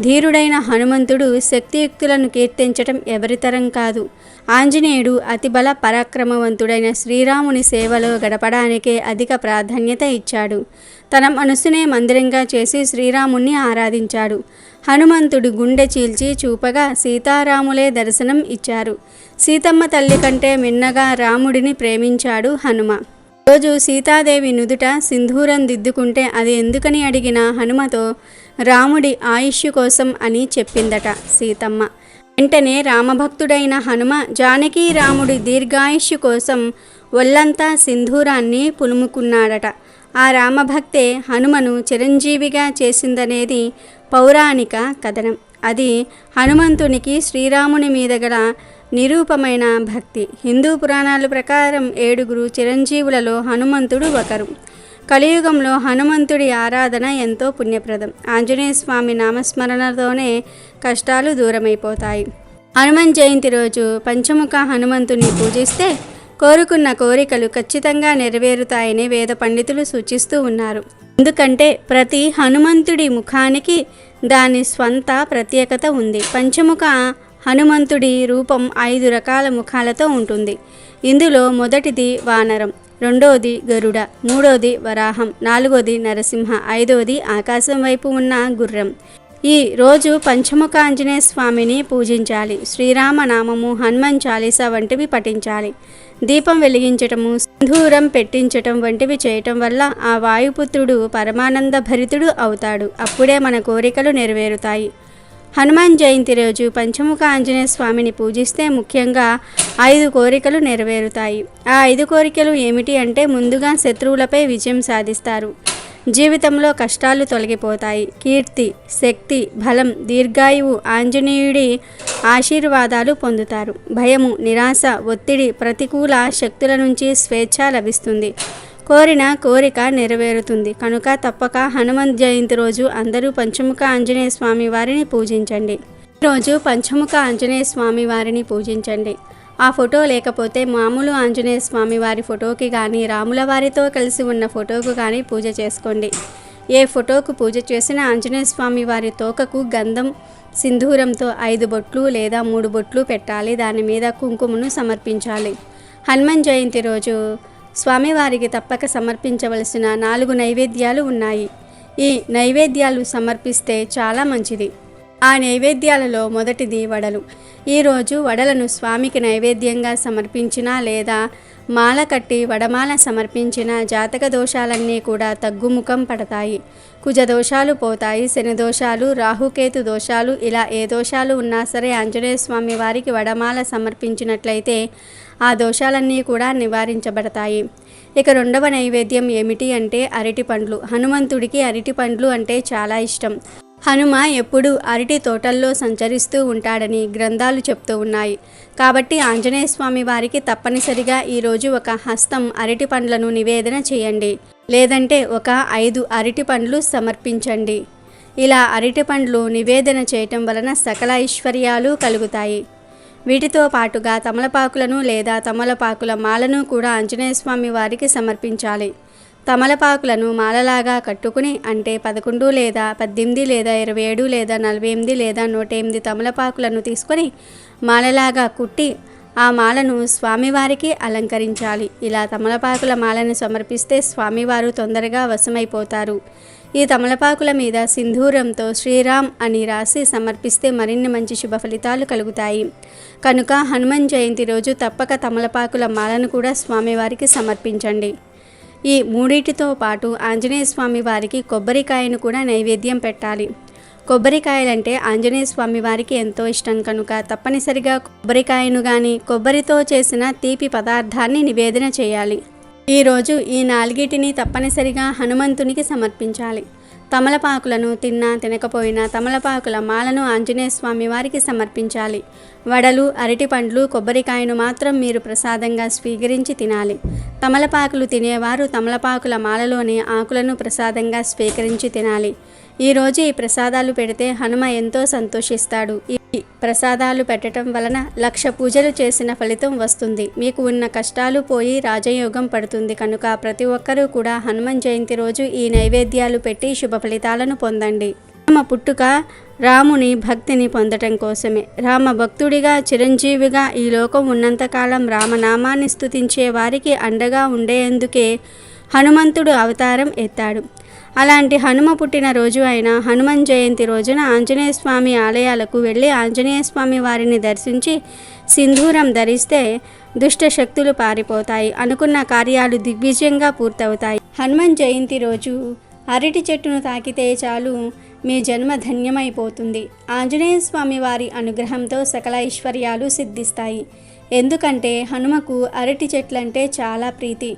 S2: ధీరుడైన హనుమంతుడు శక్తియుక్తులను కీర్తించటం ఎవరితరం కాదు. ఆంజనేయుడు అతిబల పరాక్రమవంతుడైన శ్రీరాముని సేవలో గడపడానికే అధిక ప్రాధాన్యత ఇచ్చాడు. తన మనసునే మందిరంగా చేసి శ్రీరాముణ్ణి ఆరాధించాడు. హనుమంతుడు గుండె చీల్చి చూపగా సీతారాములే దర్శనం ఇచ్చారు. సీతమ్మ తల్లి కంటే మిన్నగా రాముడిని ప్రేమించాడు హనుమ. రోజు సీతాదేవి నుదుట సింధూరం దిద్దుకుంటే అది ఎందుకని అడిగిన హనుమతో రాముడి ఆయుష్ కోసం అని చెప్పిందట సీతమ్మ. వెంటనే రామభక్తుడైన హనుమ జానకి రాముడి దీర్ఘాయుష్యు కోసం ఒళ్ళంతా సింధూరాన్ని పులుముకున్నాడట. ఆ రామభక్తే హనుమను చిరంజీవిగా చేసిందనేది పౌరాణిక కథనం. అది హనుమంతునికి శ్రీరాముని మీద గల నిరూపమైన భక్తి. హిందూ పురాణాల ప్రకారం 7 చిరంజీవులలో హనుమంతుడు ఒకరు. కలియుగంలో హనుమంతుడి ఆరాధన ఎంతో పుణ్యప్రదం. ఆంజనేయ స్వామి నామస్మరణతోనే కష్టాలు దూరమైపోతాయి. హనుమాన్ జయంతి రోజు పంచముఖ హనుమంతుని పూజిస్తే కోరుకున్న కోరికలు ఖచ్చితంగా నెరవేరుతాయని వేద పండితులు సూచిస్తూ ఉన్నారు. ఎందుకంటే ప్రతి హనుమంతుడి ముఖానికి దాని స్వంత ప్రత్యేకత ఉంది. పంచముఖ హనుమంతుడి రూపం 5 రకాల ముఖాలతో ఉంటుంది. ఇందులో మొదటిది వానరం, రెండోది గరుడ, మూడోది వరాహం, నాలుగోది నరసింహ, ఐదోది ఆకాశం వైపు ఉన్న గుర్రం. ఈ రోజు పంచముఖ ఆంజనేయ స్వామిని పూజించాలి. శ్రీరామ నామము, హనుమాన్ చాలీసా వంటివి పఠించాలి. దీపం వెలిగించటము, సింధూరం పెట్టించటం వంటివి చేయటం వల్ల ఆ వాయుపుత్రుడు పరమానంద భరితుడు అవుతాడు. అప్పుడే మన కోరికలు నెరవేరుతాయి. హనుమాన్ జయంతి రోజు పంచముఖ ఆంజనేయ స్వామిని పూజిస్తే ముఖ్యంగా 5 కోరికలు నెరవేరుతాయి. ఆ 5 కోరికలు ఏమిటి అంటే, ముందుగా శత్రువులపై విజయం సాధిస్తారు. జీవితంలో కష్టాలు తొలగిపోతాయి. కీర్తి, శక్తి, బలం, దీర్ఘాయువు, ఆంజనేయుడి ఆశీర్వాదాలు పొందుతారు. భయము, నిరాశ, ఒత్తిడి, ప్రతికూల శక్తుల నుంచి స్వేచ్ఛ లభిస్తుంది. కోరిన కోరిక నెరవేరుతుంది. కనుక తప్పక హనుమంత్ జయంతి రోజు అందరూ పంచముఖ ఆంజనేయ స్వామి వారిని పూజించండి. ఈరోజు పంచముఖ ఆంజనేయ స్వామి వారిని పూజించండి. ఆ ఫోటో లేకపోతే మామూలు ఆంజనేయ స్వామి వారి ఫోటోకి కానీ, రాముల వారితో కలిసి ఉన్న ఫోటోకు కానీ పూజ చేసుకోండి. ఏ ఫోటోకు పూజ చేసినా ఆంజనేయ స్వామి వారి తోకకు గంధం సింధూరంతో 5 బొట్లు లేదా 3 బొట్లు పెట్టాలి. దాని మీద కుంకుమను సమర్పించాలి. హనుమాన్ జయంతి రోజు స్వామివారికి తప్పక సమర్పించవలసిన 4 నైవేద్యాలు ఉన్నాయి. ఈ నైవేద్యాలు సమర్పిస్తే చాలా మంచిది. ఆ నైవేద్యాలలో మొదటిది వడలు. ఈరోజు వడలను స్వామికి నైవేద్యంగా సమర్పించినా లేదా మాల కట్టి వడమాల సమర్పించిన జాతక దోషాలన్నీ కూడా తగ్గుముఖం పడతాయి. కుజ దోషాలు పోతాయి. శని దోషాలు, రాహుకేతు దోషాలు, ఇలా ఏ దోషాలు ఉన్నా సరే ఆంజనేయ స్వామి వారికి వడమాల సమర్పించినట్లయితే ఆ దోషాలన్నీ కూడా నివారించబడతాయి. ఇక రెండవ నైవేద్యం ఏమిటి అంటే అరటి పండ్లు. హనుమంతుడికి అరటి పండ్లు అంటే చాలా ఇష్టం. హనుమ ఎప్పుడూ అరటి తోటల్లో సంచరిస్తూ ఉంటాడని గ్రంథాలు చెప్తూ ఉన్నాయి. కాబట్టి ఆంజనేయ స్వామి వారికి తప్పనిసరిగా ఈరోజు ఒక హస్తం అరటి పండ్లను నివేదన చేయండి. లేదంటే ఒక 5 అరటి పండ్లు సమర్పించండి. ఇలా అరటి పండ్లు నివేదన చేయటం వలన సకల ఐశ్వర్యాలు కలుగుతాయి. వీటితో పాటుగా తమలపాకులను లేదా తమలపాకుల మాలను కూడా ఆంజనేయ స్వామి వారికి సమర్పించాలి. తమలపాకులను మాలలాగా కట్టుకుని అంటే 11 లేదా 18 లేదా 27 లేదా 48 లేదా 108 తమలపాకులను తీసుకొని మాలలాగా కుట్టి ఆ మాలను స్వామివారికి అలంకరించాలి. ఇలా తమలపాకుల మాలను సమర్పిస్తే స్వామివారు తొందరగా వశమైపోతారు. ఈ తమలపాకుల మీద సింధూరంతో శ్రీరామ్ అని రాసి సమర్పిస్తే మరిన్ని మంచి శుభ ఫలితాలు కలుగుతాయి. కనుక హనుమాన్ జయంతి రోజు తప్పక తమలపాకుల మాలను కూడా స్వామివారికి సమర్పించండి. ఈ మూడింటితో పాటు ఆంజనేయ స్వామి వారికి కొబ్బరికాయను కూడా నైవేద్యం పెట్టాలి. కొబ్బరికాయలంటే ఆంజనేయ స్వామి వారికి ఎంతో ఇష్టం కనుక తప్పనిసరిగా కొబ్బరికాయను కానీ కొబ్బరితో చేసిన తీపి పదార్థాన్ని నివేదన చేయాలి. ఈరోజు ఈ నాలుగిటిని తప్పనిసరిగా హనుమంతునికి సమర్పించాలి. తమలపాకులను తిన్నా తినకపోయినా తమలపాకుల మాలను ఆంజనేయ స్వామి వారికి సమర్పించాలి. వడలు, అరటి పండ్లు, కొబ్బరికాయను మాత్రం మీరు ప్రసాదంగా స్వీకరించి తినాలి. తమలపాకులు తినేవారు తమలపాకుల మాలలోని ఆకులను ప్రసాదంగా స్వీకరించి తినాలి. ఈరోజు ఈ ప్రసాదాలు పెడితే హనుమ ఎంతో సంతోషిస్తాడు. ఈ ప్రసాదాలు పెట్టడం వలన 1,00,000 పూజలు చేసిన ఫలితం వస్తుంది. మీకు ఉన్న కష్టాలు పోయి రాజయోగం పడుతుంది. కనుక ప్రతి ఒక్కరూ కూడా హనుమాన్ జయంతి రోజు ఈ నైవేద్యాలు పెట్టి శుభ ఫలితాలను పొందండి. రామ పుట్టుక రాముని భక్తిని పొందటం కోసమే. రామ భక్తుడిగా చిరంజీవిగా ఈ లోకం ఉన్నంతకాలం రామనామాన్ని స్తుతించే వారికి అండగా ఉండేందుకే హనుమంతుడు అవతారం ఎత్తాడు. అలాంటి హనుమ పుట్టిన రోజు అయిన హనుమాన్ జయంతి రోజున ఆంజనేయ స్వామి ఆలయాలకు వెళ్ళి ఆంజనేయ స్వామి వారిని దర్శించి సింధూరం ధరిస్తే దుష్ట శక్తులు పారిపోతాయి. అనుకున్న కార్యాలు దిగ్విజయంగా పూర్తవుతాయి. హనుమాన్ జయంతి రోజు అరటి చెట్టును తాకితే చాలు మీ జన్మ ధన్యమైపోతుంది. ఆంజనేయ స్వామి వారి అనుగ్రహంతో సకల ఐశ్వర్యాలు సిద్ధిస్తాయి. ఎందుకంటే హనుమకు అరటి చెట్లంటే చాలా ప్రీతి.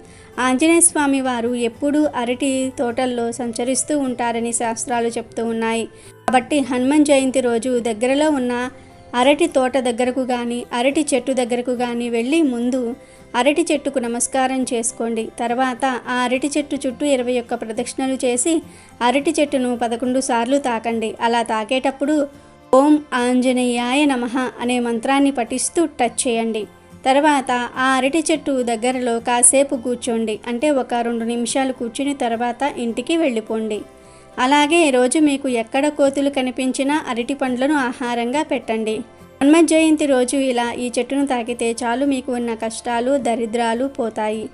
S2: ఆంజనేయ స్వామి వారు ఎప్పుడూ అరటి తోటల్లో సంచరిస్తూ ఉంటారని శాస్త్రాలు చెప్తూ ఉన్నాయి. కాబట్టి హనుమాన్ జయంతి రోజు దగ్గరలో ఉన్న అరటి తోట దగ్గరకు కానీ అరటి చెట్టు దగ్గరకు కానీ వెళ్ళి ముందు అరటి చెట్టుకు నమస్కారం చేసుకోండి. తర్వాత ఆ అరటి చెట్టు చుట్టూ 21 ప్రదక్షిణలు చేసి అరటి చెట్టును 11 సార్లు తాకండి. అలా తాకేటప్పుడు ఓం ఆంజనేయాయ నమః అనే మంత్రాన్ని పఠిస్తూ టచ్ చేయండి. తర్వాత ఆ అరటి చెట్టు దగ్గరలో కాసేపు కూర్చోండి. అంటే ఒక 2 నిమిషాలు కూర్చుని తర్వాత ఇంటికి వెళ్ళిపోండి. అలాగే ఈరోజు మీకు ఎక్కడ కోతులు కనిపించినా అరటి పండ్లను ఆహారంగా పెట్టండి. హనుమాన్ జయంతి రోజు ఇలా ఈ చెట్టును తాకితే చాలు మీకు ఉన్న కష్టాలు దరిద్రాలు పోతాయి.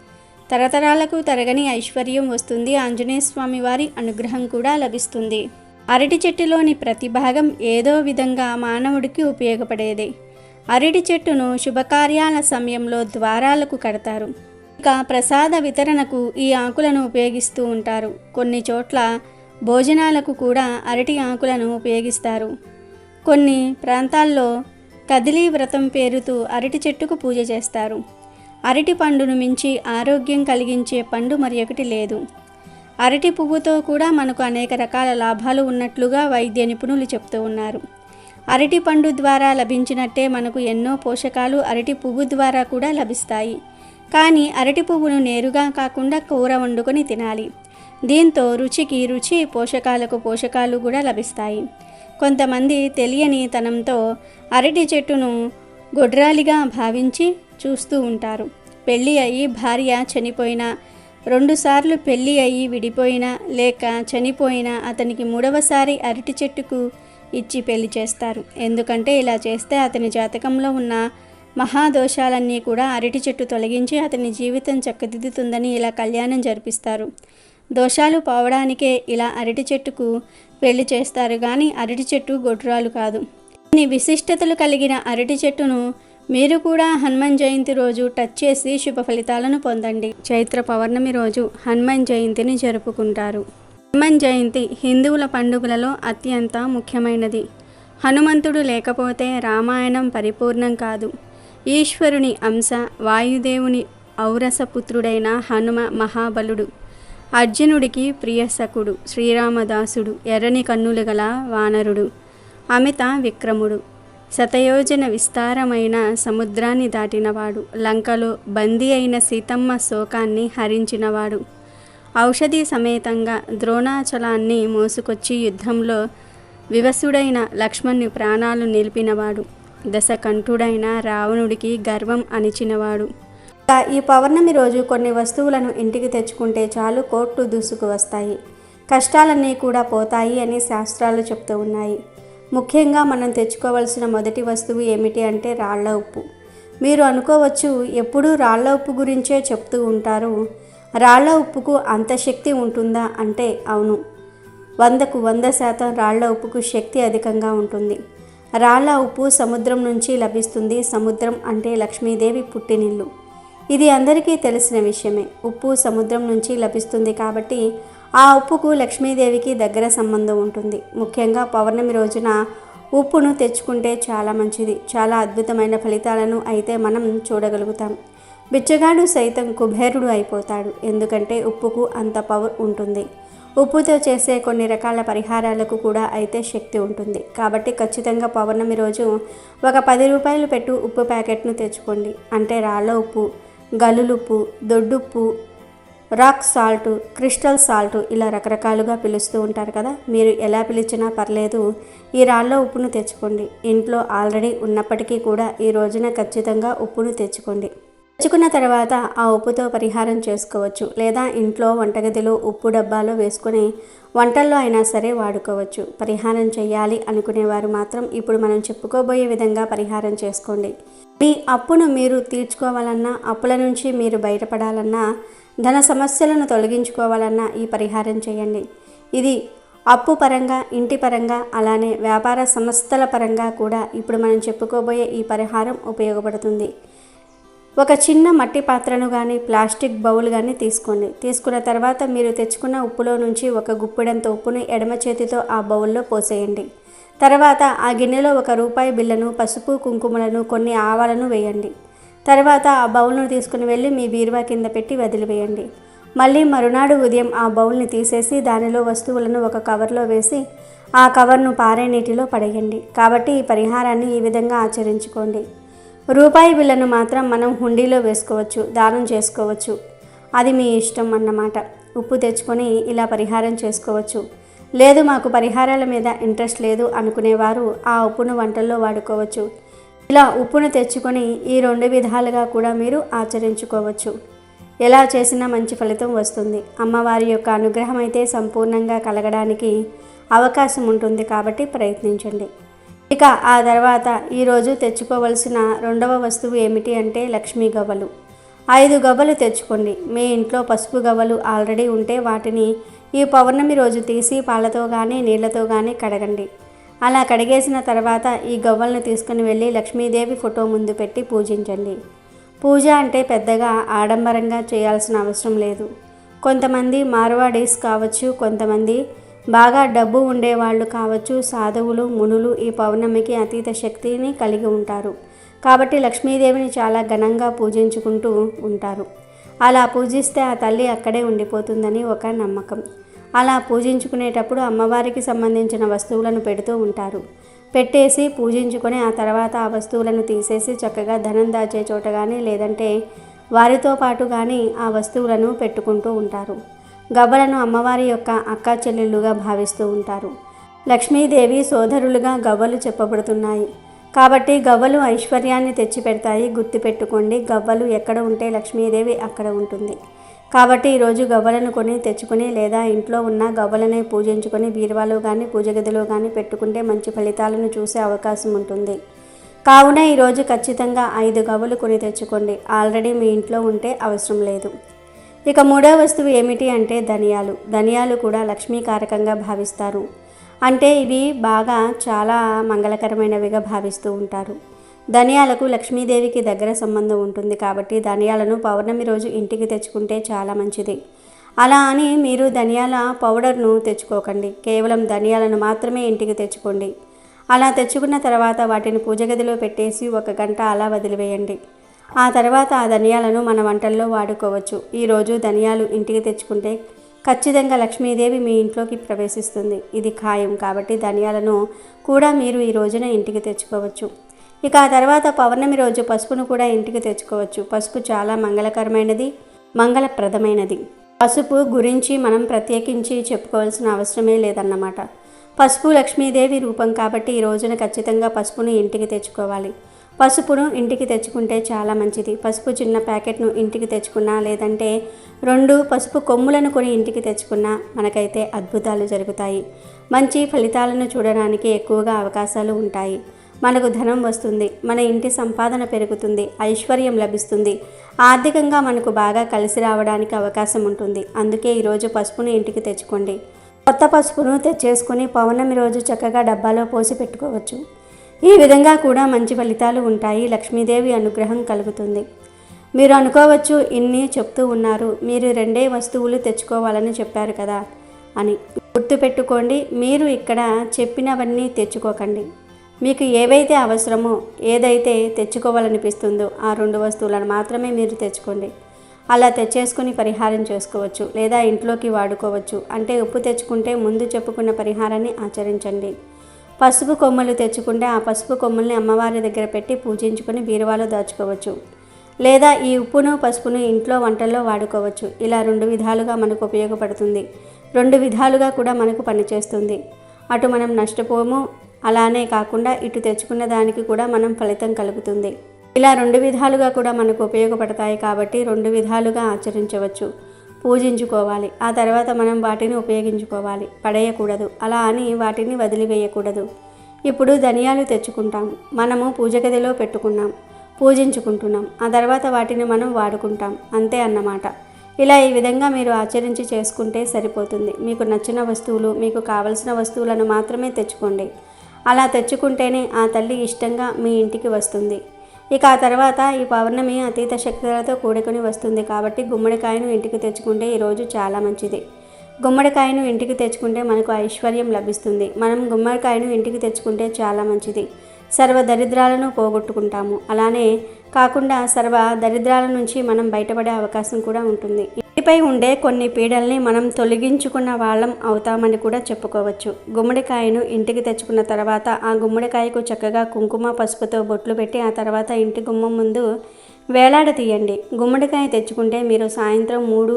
S2: తరతరాలకు తరగని ఐశ్వర్యం వస్తుంది. ఆంజనేయ స్వామి వారి అనుగ్రహం కూడా లభిస్తుంది. అరటి చెట్టులోని ప్రతి భాగం ఏదో విధంగా మానవుడికి ఉపయోగపడేదే. అరటి చెట్టును శుభకార్యాల సమయంలో ద్వారాలకు కడతారు. ఇక ప్రసాద వితరణకు ఈ ఆకులను ఉపయోగిస్తూ ఉంటారు. కొన్ని చోట్ల భోజనాలకు కూడా అరటి ఆకులను ఉపయోగిస్తారు. కొన్ని ప్రాంతాల్లో కదిలీ వ్రతం పేరుతో అరటి చెట్టుకు పూజ చేస్తారు. అరటి పండును మించి ఆరోగ్యం కలిగించే పండు మరి ఒకటి లేదు. అరటి పువ్వుతో కూడా మనకు అనేక రకాల లాభాలు ఉన్నట్లుగా వైద్య నిపుణులు చెప్తూ ఉన్నారు. అరటి పండు ద్వారా లభించినట్టే మనకు ఎన్నో పోషకాలు అరటి పువ్వు ద్వారా కూడా లభిస్తాయి. కానీ అరటి పువ్వును నేరుగా కాకుండా కూర వండుకొని తినాలి. దీంతో రుచికి రుచి, పోషకాలకు పోషకాలు కూడా లభిస్తాయి. కొంతమంది తెలియని తనంతో అరటి చెట్టును గొడ్రాలిగా భావించి చూస్తూ ఉంటారు. పెళ్ళి అయ్యి భార్య చనిపోయినా, 2 సార్లు పెళ్ళి అయ్యి విడిపోయినా లేక చనిపోయినా అతనికి 3వసారి అరటి చెట్టుకు ఇచ్చి పెళ్లి చేస్తారు. ఎందుకంటే ఇలా చేస్తే అతని జాతకంలో ఉన్న మహాదోషాలన్నీ కూడా అరటి చెట్టు తొలగించి అతని జీవితం చక్కదిద్దుతుందని ఇలా కళ్యాణం జరిపిస్తారు. దోషాలు పోవడానికే ఇలా అరటి చెట్టుకు పెళ్లి చేస్తారు. కానీ అరటి చెట్టు గొడ్రాలు కాదు. ఇన్ని విశిష్టతలు కలిగిన అరటి చెట్టును మీరు కూడా హనుమాన్ జయంతి రోజు టచ్ చేసి శుభ ఫలితాలను పొందండి. చైత్ర పౌర్ణమి రోజు హనుమాన్ జయంతిని జరుపుకుంటారు. హనుమాన్ జయంతి హిందువుల పండుగలలో అత్యంత ముఖ్యమైనది. హనుమంతుడు లేకపోతే రామాయణం పరిపూర్ణం కాదు. ఈశ్వరుని అంశ, వాయుదేవుని ఔరసపుత్రుడైన హనుమ మహాబలుడు. అర్జునుడికి ప్రియసకుడు. శ్రీరామదాసుడు ఎర్రని కన్నులు గల వానరుడు. అమిత విక్రముడు. శతయోజన విస్తారమైన సముద్రాన్ని దాటినవాడు. లంకలో బందీ అయిన సీతమ్మ శోకాన్ని హరించినవాడు. ఔషధి సమేతంగా ద్రోణాచలాన్ని మోసుకొచ్చి యుద్ధంలో వివసుడైన లక్ష్మణుని ప్రాణాలు నిలిపినవాడు. దశకంఠుడైన రావణుడికి గర్వం అణిచినవాడు. ఈ పౌర్ణమి రోజు కొన్ని వస్తువులను ఇంటికి తెచ్చుకుంటే చాలు కోట్లు దూసుకు వస్తాయి. కష్టాలన్నీ కూడా పోతాయి అని శాస్త్రాలు చెప్తూ ఉన్నాయి. ముఖ్యంగా మనం తెచ్చుకోవాల్సిన మొదటి వస్తువు ఏమిటి అంటే రాళ్ల ఉప్పు. మీరు అనుకోవచ్చు, ఎప్పుడూ రాళ్ల ఉప్పు గురించే చెప్తూ ఉంటారు, రాళ్ల ఉప్పుకు అంత శక్తి ఉంటుందా అంటే అవును. 100కు 100% రాళ్ల ఉప్పుకు శక్తి అధికంగా ఉంటుంది. రాళ్ల ఉప్పు సముద్రం నుంచి లభిస్తుంది. సముద్రం అంటే లక్ష్మీదేవి పుట్టినిల్లు. ఇది అందరికీ తెలిసిన విషయమే. ఉప్పు సముద్రం నుంచి లభిస్తుంది కాబట్టి ఆ ఉప్పుకు లక్ష్మీదేవికి దగ్గర సంబంధం ఉంటుంది. ముఖ్యంగా పౌర్ణమి రోజున ఉప్పును తెచ్చుకుంటే చాలా మంచిది. చాలా అద్భుతమైన ఫలితాలను అయితే మనం చూడగలుగుతాం. బిచ్చగాడు సైతం కుబేరుడు అయిపోతాడు. ఎందుకంటే ఉప్పుకు అంత పవర్ ఉంటుంది. ఉప్పుతో చేసే కొన్ని రకాల పరిహారాలకు కూడా అయితే శక్తి ఉంటుంది. కాబట్టి ఖచ్చితంగా పౌర్ణమి రోజు ఒక 10 రూపాయలు పెట్టు ఉప్పు ప్యాకెట్ను తెచ్చుకోండి. అంటే రాళ్ళ ఉప్పు, గల్లులుప్పు, దొడ్డుప్పు, రాక్ సాల్ట్, క్రిస్టల్ సాల్ట్ ఇలా రకరకాలుగా పిలుస్తూ ఉంటారు కదా. మీరు ఎలా పిలిచినా పర్లేదు, ఈ రాళ్ళ ఉప్పును తెచ్చుకోండి. ఇంట్లో ఆల్రెడీ ఉన్నప్పటికీ కూడా ఈ రోజున ఖచ్చితంగా ఉప్పును తెచ్చుకోండి. తెచ్చుకున్న తర్వాత ఆ ఉప్పుతో పరిహారం చేసుకోవచ్చు. లేదా ఇంట్లో వంటగదిలో ఉప్పు డబ్బాలో వేసుకొని వంటల్లో అయినా సరే వాడుకోవచ్చు. పరిహారం చేయాలి అనుకునేవారు మాత్రం ఇప్పుడు మనం చెప్పుకోబోయే విధంగా పరిహారం చేసుకోండి. మీ అప్పును మీరు తీర్చుకోవాలన్నా, అప్పుల నుంచి మీరు బయటపడాలన్నా, ధన సమస్యలను తొలగించుకోవాలన్నా ఈ పరిహారం చేయండి. ఇది అప్పు పరంగా, ఇంటి పరంగా, అలానే వ్యాపార సంస్థల పరంగా కూడా ఇప్పుడు మనం చెప్పుకోబోయే ఈ పరిహారం ఉపయోగపడుతుంది. ఒక చిన్న మట్టి పాత్రను కానీ, ప్లాస్టిక్ బౌల్ కానీ తీసుకోండి. తీసుకున్న తర్వాత మీరు తెచ్చుకున్న ఉప్పులో నుంచి ఒక గుప్పెడంత ఉప్పును ఎడమ చేతితో ఆ బౌల్లో పోసేయండి. తర్వాత ఆ గిన్నెలో ₹1 బిళ్ళను, పసుపు కుంకుమలను, కొన్ని ఆవాలను వేయండి. తర్వాత ఆ బౌల్ను తీసుకుని వెళ్ళి మీ బీరువా కింద పెట్టి వదిలివేయండి. మళ్ళీ మరునాడు ఉదయం ఆ బౌల్ని తీసేసి దానిలో వస్తువులను ఒక కవర్లో వేసి ఆ కవర్ను పారే నీటిలో పడేయండి. కాబట్టి ఈ పరిహారాన్ని ఈ విధంగా ఆచరించుకోండి. ₹1 బిళ్ళను మాత్రం మనం హుండీలో వేసుకోవచ్చు, దానం చేసుకోవచ్చు. అది మీ ఇష్టం అన్నమాట. ఉప్పు తెచ్చుకొని ఇలా పరిహారం చేసుకోవచ్చు. లేదు మాకు పరిహారాల మీద ఇంట్రెస్ట్ లేదు అనుకునేవారు ఆ ఉప్పును వంటల్లో వాడుకోవచ్చు. ఇలా ఉప్పును తెచ్చుకొని ఈ 2 విధాలుగా కూడా మీరు ఆచరించుకోవచ్చు. ఎలా చేసినా మంచి ఫలితం వస్తుంది. అమ్మవారి యొక్క అనుగ్రహం అయితే సంపూర్ణంగా కలగడానికి అవకాశం ఉంటుంది. కాబట్టి ప్రయత్నించండి. ఇక ఆ తర్వాత ఈరోజు తెచ్చుకోవలసిన 2వ వస్తువు ఏమిటి అంటే లక్ష్మీ గవ్వలు. 5 గవ్వలు తెచ్చుకోండి. మీ ఇంట్లో పసుపు గవ్వలు ఆల్రెడీ ఉంటే వాటిని ఈ పౌర్ణమి రోజు తీసి పాలతో కానీ నీళ్లతో కానీ కడగండి. అలా కడిగేసిన తర్వాత ఈ గవ్వలను తీసుకుని వెళ్ళి లక్ష్మీదేవి ఫోటో ముందు పెట్టి పూజించండి. పూజ అంటే పెద్దగా ఆడంబరంగా చేయాల్సిన అవసరం లేదు. కొంతమంది మార్వాడీస్ కావచ్చు, కొంతమంది బాగా డబ్బు ఉండేవాళ్ళు కావచ్చు, సాధువులు, మునులు ఈ పౌర్ణమికి అతీత శక్తిని కలిగి ఉంటారు. కాబట్టి లక్ష్మీదేవిని చాలా ఘనంగా పూజించుకుంటూ ఉంటారు. అలా పూజిస్తే ఆ తల్లి అక్కడే ఉండిపోతుందని ఒక నమ్మకం. అలా పూజించుకునేటప్పుడు అమ్మవారికి సంబంధించిన వస్తువులను పెడుతూ ఉంటారు. పెట్టేసి పూజించుకొని ఆ తర్వాత ఆ వస్తువులను తీసేసి చక్కగా ధనం దాచే చోట కానీ, లేదంటే వారితో పాటు కానీ ఆ వస్తువులను పెట్టుకుంటూ ఉంటారు. గవ్వలను అమ్మవారి యొక్క అక్కా చెల్లెళ్ళుగా భావిస్తూ ఉంటారు. లక్ష్మీదేవి సోదరులుగా గవ్వలు చెప్పబడుతున్నాయి. కాబట్టి గవ్వలు ఐశ్వర్యాన్ని తెచ్చిపెడతాయి. గుర్తుపెట్టుకోండి, గవ్వలు ఎక్కడ ఉంటే లక్ష్మీదేవి అక్కడ ఉంటుంది. కాబట్టి ఈరోజు గవ్వలను కొని తెచ్చుకొని లేదా ఇంట్లో ఉన్న గవ్వలనే పూజించుకొని బీరువాలో కానీ పూజ గదిలో కానీ పెట్టుకుంటే మంచి ఫలితాలను చూసే అవకాశం ఉంటుంది. కావున ఈరోజు ఖచ్చితంగా 5 గవ్వలు కొని తెచ్చుకోండి. ఆల్రెడీ మీ ఇంట్లో ఉంటే అవసరం లేదు. ఇక 3వ వస్తువు ఏమిటి అంటే ధనియాలు. ధనియాలు కూడా లక్ష్మీకారకంగా భావిస్తారు. అంటే ఇవి బాగా చాలా మంగళకరమైనవిగా భావిస్తూ ఉంటారు. ధనియాలకు లక్ష్మీదేవికి దగ్గర సంబంధం ఉంటుంది. కాబట్టి ధనియాలను పౌర్ణమి రోజు ఇంటికి తెచ్చుకుంటే చాలా మంచిది. అలా అని మీరు ధనియాల పౌడర్ను తెచ్చుకోకండి. కేవలం ధనియాలను మాత్రమే ఇంటికి తెచ్చుకోండి. అలా తెచ్చుకున్న తర్వాత వాటిని పూజ గదిలో పెట్టేసి 1 గంట అలా వదిలివేయండి. ఆ తర్వాత ఆ ధనియాలను మన వంటల్లో వాడుకోవచ్చు. ఈరోజు ధనియాలు ఇంటికి తెచ్చుకుంటే ఖచ్చితంగా లక్ష్మీదేవి మీ ఇంట్లోకి ప్రవేశిస్తుంది. ఇది ఖాయం. కాబట్టి ధనియాలను కూడా మీరు ఈ రోజున ఇంటికి తెచ్చుకోవచ్చు. ఇక ఆ తర్వాత పౌర్ణమి రోజు పసుపును కూడా ఇంటికి తెచ్చుకోవచ్చు. పసుపు చాలా మంగళకరమైనది, మంగళప్రదమైనది. పసుపు గురించి మనం ప్రత్యేకించి చెప్పుకోవాల్సిన అవసరమే లేదన్నమాట. పసుపు లక్ష్మీదేవి రూపం కాబట్టి ఈ రోజున ఖచ్చితంగా పసుపును ఇంటికి తెచ్చుకోవాలి. పసుపును ఇంటికి తెచ్చుకుంటే చాలా మంచిది. పసుపు చిన్న ప్యాకెట్ను ఇంటికి తెచ్చుకున్నా, లేదంటే 2 పసుపు కొమ్ములను కొని ఇంటికి తెచ్చుకున్నా మనకైతే అద్భుతాలు జరుగుతాయి. మంచి ఫలితాలను చూడడానికి ఎక్కువగా అవకాశాలు ఉంటాయి. మనకు ధనం వస్తుంది, మన ఇంటి సంపాదన పెరుగుతుంది, ఐశ్వర్యం లభిస్తుంది, ఆర్థికంగా మనకు బాగా కలిసి రావడానికి అవకాశం ఉంటుంది. అందుకే ఈరోజు పసుపును ఇంటికి తెచ్చుకోండి. కొత్త పసుపును తెచ్చేసుకుని పౌర్ణమి రోజు చక్కగా డబ్బాలో పోసి పెట్టుకోవచ్చు. ఈ విధంగా కూడా మంచి ఫలితాలు ఉంటాయి. లక్ష్మీదేవి అనుగ్రహం కలుగుతుంది. మీరు అనుకోవచ్చు, ఇన్ని చెప్తూ ఉన్నారు, మీరు 2 వస్తువులు తెచ్చుకోవాలని చెప్పారు కదా అని. గుర్తుపెట్టుకోండి, మీరు ఇక్కడ చెప్పినవన్నీ తెచ్చుకోకండి. మీకు ఏవైతే అవసరమో, ఏదైతే తెచ్చుకోవాలనిపిస్తుందో ఆ 2 వస్తువులను మాత్రమే మీరు తెచ్చుకోండి. అలా తెచ్చేసుకుని పరిహారం చేసుకోవచ్చు, లేదా ఇంట్లోకి వాడుకోవచ్చు. అంటే ఉప్పు తెచ్చుకుంటే ముందు చెప్పుకున్న పరిహారాన్ని ఆచరించండి. పసుపు కొమ్మలు తెచ్చుకుంటే ఆ పసుపు కొమ్మల్ని అమ్మవారి దగ్గర పెట్టి పూజించుకొని బీరువాలో దాచుకోవచ్చు. లేదా ఈ ఉప్పును పసుపును ఇంట్లో వంటల్లో వాడుకోవచ్చు. ఇలా 2 విధాలుగా మనకు ఉపయోగపడుతుంది. 2 విధాలుగా కూడా మనకు పనిచేస్తుంది. అటు మనం నష్టపోము, అలానే కాకుండా ఇటు తెచ్చుకున్న దానికి కూడా మనం ఫలితం కలుగుతుంది. ఇలా 2 విధాలుగా కూడా మనకు ఉపయోగపడతాయి కాబట్టి 2 విధాలుగా ఆచరించవచ్చు. పూజించుకోవాలి, ఆ తర్వాత మనం వాటిని ఉపయోగించుకోవాలి, పడేయకూడదు. అలా అని వాటిని వదిలివేయకూడదు. ఇప్పుడు ధనియాలు తెచ్చుకుంటాం, మనము పూజ గదిలో పెట్టుకున్నాం, పూజించుకుంటున్నాం, ఆ తర్వాత వాటిని మనం వాడుకుంటాం, అంతే అన్నమాట. ఇలా ఈ విధంగా మీరు ఆచరించి చేసుకుంటే సరిపోతుంది. మీకు నచ్చిన వస్తువులు, మీకు కావలసిన వస్తువులను మాత్రమే తెచ్చుకోండి. అలా తెచ్చుకుంటేనే ఆ తల్లి ఇష్టంగా మీ ఇంటికి వస్తుంది. ఇక ఆ తర్వాత ఈ పౌర్ణమి అతీత శక్తులతో కూడుకొని వస్తుంది కాబట్టి గుమ్మడికాయను ఇంటికి తెచ్చుకుంటే ఈరోజు చాలా మంచిది. గుమ్మడికాయను ఇంటికి తెచ్చుకుంటే మనకు ఐశ్వర్యం లభిస్తుంది. మనం గుమ్మడికాయను ఇంటికి తెచ్చుకుంటే చాలా మంచిది. సర్వ దరిద్రాలను పోగొట్టుకుంటాము. అలానే కాకుండా సర్వ దరిద్రాల నుంచి మనం బయటపడే అవకాశం కూడా ఉంటుంది. ఇంటిపై ఉండే కొన్ని పీడల్ని మనం తొలగించుకున్న వాళ్ళం అవుతామని కూడా చెప్పుకోవచ్చు. గుమ్మడికాయను ఇంటికి తెచ్చుకున్న తర్వాత ఆ గుమ్మడికాయకు చక్కగా కుంకుమ పసుపుతో బొట్లు పెట్టి ఆ తర్వాత ఇంటి గుమ్మం ముందు వేలాడతీయండి. గుమ్మడికాయ తెచ్చుకుంటే మీరు సాయంత్రం 3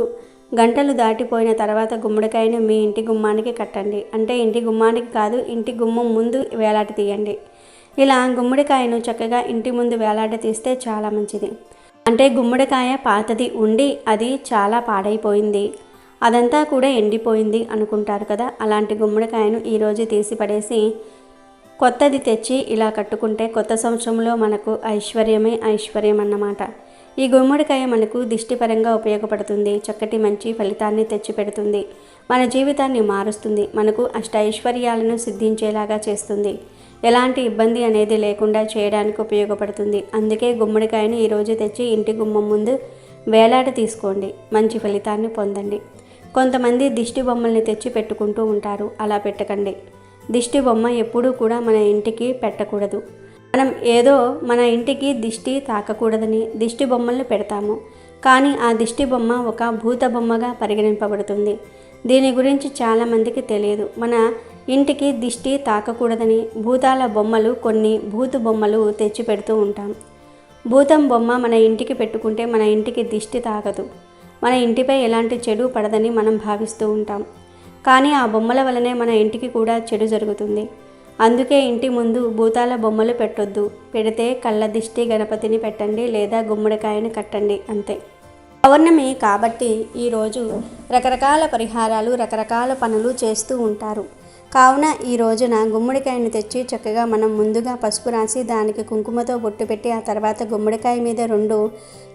S2: గంటలు దాటిపోయిన తర్వాత గుమ్మడికాయను మీ ఇంటి గుమ్మానికి కట్టండి. అంటే ఇంటి గుమ్మానికి కాదు, ఇంటి గుమ్మం ముందు వేలాడ తీయండి. ఇలా గుమ్మడికాయను చక్కగా ఇంటి ముందు వేలాడ తీస్తే చాలా మంచిది. అంటే గుమ్మడికాయ పాతది ఉండి అది చాలా పాడైపోయింది, అదంతా కూడా ఎండిపోయింది అనుకుంటారు కదా. అలాంటి గుమ్మడికాయను ఈరోజు తీసి పడేసి కొత్తది తెచ్చి ఇలా కట్టుకుంటే కొత్త సంవత్సరంలో మనకు ఐశ్వర్యమే ఐశ్వర్యం అన్నమాట. ఈ గుమ్మడికాయ మనకు దిష్టిపరంగా ఉపయోగపడుతుంది. చక్కటి మంచి ఫలితాన్ని తెచ్చిపెడుతుంది. మన జీవితాన్ని మారుస్తుంది. మనకు అష్టైశ్వర్యాలను సిద్ధించేలాగా చేస్తుంది. ఎలాంటి ఇబ్బంది అనేది లేకుండా చేయడానికి ఉపయోగపడుతుంది. అందుకే గుమ్మడికాయను ఈరోజు తెచ్చి ఇంటి గుమ్మం ముందు వేలాడ తీసుకోండి. మంచి ఫలితాన్ని పొందండి. కొంతమంది దిష్టి బొమ్మల్ని తెచ్చి పెట్టుకుంటూ ఉంటారు. అలా పెట్టకండి. దిష్టి బొమ్మ ఎప్పుడూ కూడా మన ఇంటికి పెట్టకూడదు. మనం ఏదో మన ఇంటికి దిష్టి తాకకూడదని దిష్టి బొమ్మల్ని పెడతాము. కానీ ఆ దిష్టి బొమ్మ ఒక భూత బొమ్మగా పరిగణింపబడుతుంది. దీని గురించి చాలామందికి తెలియదు. మన ఇంటికి దిష్టి తాకకూడదని భూతాల బొమ్మలు, కొన్ని భూత బొమ్మలు తెచ్చి పెడుతూ ఉంటాం. భూతం బొమ్మ మన ఇంటికి పెట్టుకుంటే మన ఇంటికి దిష్టి తాకదు, మన ఇంటిపై ఎలాంటి చెడు పడదని మనం భావిస్తూ ఉంటాం. కానీ ఆ బొమ్మల వలనే మన ఇంటికి కూడా చెడు జరుగుతుంది. అందుకే ఇంటి ముందు భూతాల బొమ్మలు పెట్టొద్దు. పెడితే కళ్ళ దిష్టి గణపతిని పెట్టండి, లేదా గుమ్మడికాయని కట్టండి, అంతే. పౌర్ణమి కాబట్టి ఈరోజు రకరకాల పరిహారాలు, రకరకాల పనులు చేస్తూ ఉంటారు. కావున ఈ రోజున గుమ్మడికాయను తెచ్చి చక్కగా మనం ముందుగా పసుపు రాసి దానికి కుంకుమతో బొట్టు పెట్టి ఆ తర్వాత గుమ్మడికాయ మీద 2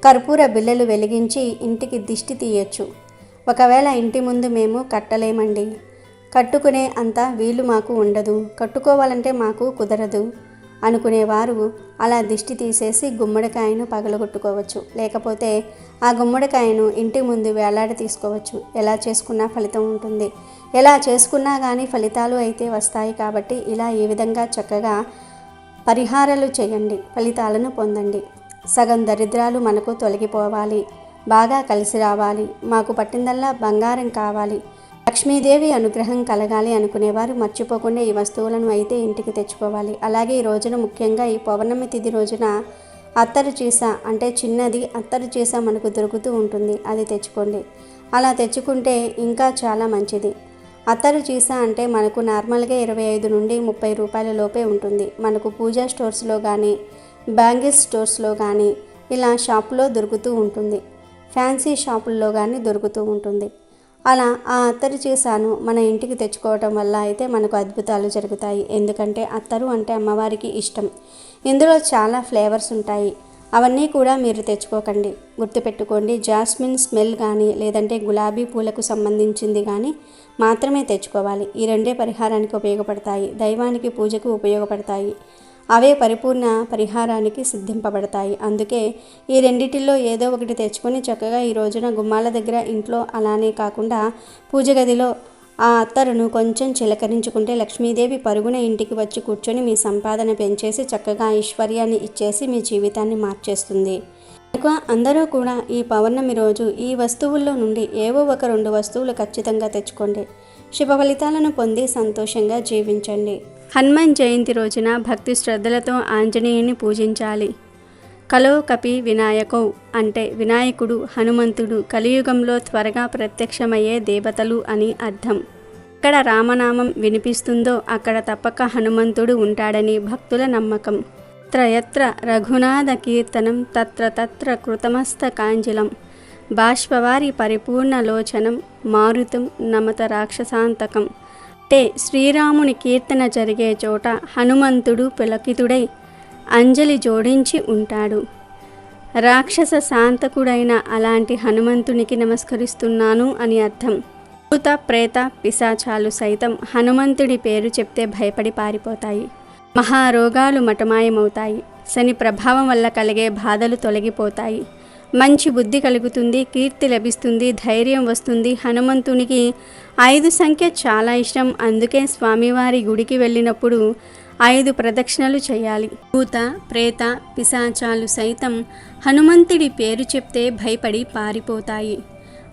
S2: కర్పూర బిళ్ళలు వెలిగించి ఇంటికి దిష్టి తీయచ్చు. ఒకవేళ ఇంటి ముందు మేము కట్టలేమండి, కట్టుకునే అంత వీలు మాకు ఉండదు, కట్టుకోవాలంటే మాకు కుదరదు అనుకునేవారు అలా దిష్టి తీసేసి గుమ్మడికాయను పగలగొట్టుకోవచ్చు. లేకపోతే ఆ గుమ్మడికాయను ఇంటి ముందు వేలాడ తీసుకోవచ్చు. ఎలా చేసుకున్నా ఫలితం ఉంటుంది. ఎలా చేసుకున్నా కానీ ఫలితాలు అయితే వస్తాయి. కాబట్టి ఇలా ఈ విధంగా చక్కగా పరిహారాలు చేయండి, ఫలితాలను పొందండి. సగం దరిద్రాలు మనకు తొలగిపోవాలి, బాగా కలిసి రావాలి, మాకు పట్టిందల్లా బంగారం కావాలి, లక్ష్మీదేవి అనుగ్రహం కలగాలి అనుకునేవారు మర్చిపోకుండా ఈ వస్తువులను అయితే ఇంటికి తెచ్చుకోవాలి. అలాగే ఈ రోజున ముఖ్యంగా ఈ పౌర్ణమి తిథి రోజున అత్తరు చీస, అంటే చిన్నది అత్తరు చీస మనకు దొరుకుతూ ఉంటుంది, అది తెచ్చుకోండి. అలా తెచ్చుకుంటే ఇంకా చాలా మంచిది. అత్తరు చీస అంటే మనకు నార్మల్గా 25 నుండి 30 రూపాయల లోపే ఉంటుంది. మనకు పూజా స్టోర్స్లో కానీ, బ్యాంగిల్స్ స్టోర్స్లో కానీ ఇలా షాపులో దొరుకుతూ ఉంటుంది. ఫ్యాన్సీ షాపుల్లో కానీ దొరుకుతూ ఉంటుంది. అలా ఆ అత్తరు చీసాను మన ఇంటికి తెచ్చుకోవటం వల్ల అయితే మనకు అద్భుతాలు జరుగుతాయి. ఎందుకంటే అత్తరు అంటే అమ్మవారికి ఇష్టం. ఇందులో చాలా ఫ్లేవర్స్ ఉంటాయి. అవన్నీ కూడా మీరు తెచ్చుకోకండి. గుర్తుపెట్టుకోండి, జాస్మిన్ స్మెల్ కానీ లేదంటే గులాబీ పూలకు సంబంధించింది కానీ మాత్రమే తెచ్చుకోవాలి. ఈ రెండే పరిహారానికి ఉపయోగపడతాయి, దైవానికి పూజకు ఉపయోగపడతాయి. అవే పరిపూర్ణ పరిహారానికి సిద్ధింపబడతాయి. అందుకే ఈ రెండిటిల్లో ఏదో ఒకటి తెచ్చుకొని చక్కగా ఈ రోజున గుమ్మాల దగ్గర, ఇంట్లో, అలానే కాకుండా పూజ గదిలో ఆ అత్తరును కొంచెం చిలకరించుకుంటే లక్ష్మీదేవి పరుగున ఇంటికి వచ్చి కూర్చొని మీ సంపాదన పెంచేసి చక్కగా ఐశ్వర్యాన్ని ఇచ్చేసి మీ జీవితాన్ని మార్చేస్తుంది. కనుక అందరూ కూడా ఈ పౌర్ణమి రోజు ఈ వస్తువుల్లో నుండి ఏవో ఒక 2 వస్తువులు ఖచ్చితంగా తెచ్చుకోండి. శుభ ఫలితాలను పొంది సంతోషంగా జీవించండి. హనుమాన్ జయంతి రోజున భక్తి శ్రద్ధలతో ఆంజనేయుని పూజించాలి. కలో కపి వినాయకౌ అంటే వినాయకుడు, హనుమంతుడు కలియుగంలో త్వరగా ప్రత్యక్షమయ్యే దేవతలు అని అర్థం. ఎక్కడ రామనామం వినిపిస్తుందో అక్కడ తప్పక హనుమంతుడు ఉంటాడని భక్తుల నమ్మకం. యత్ర యత్ర రఘునాథ కీర్తనం తత్ర తత్ర కృతమస్తకాంజలం బాష్పవారి పరిపూర్ణలోచనం మారుతం నమత రాక్షసాంతకం. అంటే శ్రీరాముని కీర్తన జరిగే చోట హనుమంతుడు పులకితుడై అంజలి జోడించి ఉంటాడు. రాక్షస శాంతకుడైన అలాంటి హనుమంతునికి నమస్కరిస్తున్నాను అని అర్థం. భూత ప్రేత పిశాచాలు సైతం హనుమంతుడి పేరు చెప్తే భయపడి పారిపోతాయి. మహారోగాలు మటమాయమవుతాయి. శని ప్రభావం వల్ల కలిగే బాధలు తొలగిపోతాయి. మంచి బుద్ధి కలుగుతుంది, కీర్తి లభిస్తుంది, ధైర్యం వస్తుంది. హనుమంతునికి 5 సంఖ్య చాలా ఇష్టం. అందుకే స్వామివారి గుడికి వెళ్ళినప్పుడు 5 ప్రదక్షిణలు చేయాలి. భూత ప్రేత పిశాచాలు సైతం హనుమంతుడి పేరు చెప్తే భయపడి పారిపోతాయి.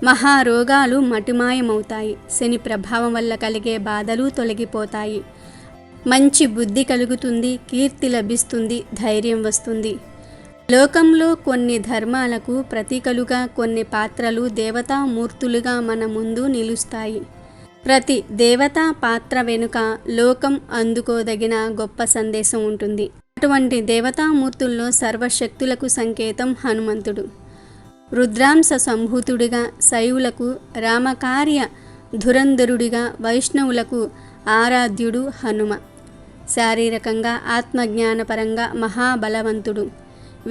S2: మహారోగాలు మటుమాయమవుతాయి. శని ప్రభావం వల్ల కలిగే బాధలు తొలగిపోతాయి. మంచి బుద్ధి కలుగుతుంది, కీర్తి లభిస్తుంది, ధైర్యం వస్తుంది. లోకంలో కొన్ని ధర్మాలకు ప్రతీకలుగా కొన్ని పాత్రలు దేవతామూర్తులుగా మన ముందు నిలుస్తాయి. ప్రతి దేవతా పాత్ర వెనుక లోకం అందుకోదగిన గొప్ప సందేశం ఉంటుంది. అటువంటి దేవతామూర్తుల్లో సర్వశక్తులకు సంకేతం హనుమంతుడు. రుద్రాంశ సంభూతుడిగా శైవులకు రామకార్య ధురంధరుడిగా, వైష్ణవులకు ఆరాధ్యుడు హనుమ. శారీరకంగా ఆత్మజ్ఞానపరంగా మహాబలవంతుడు,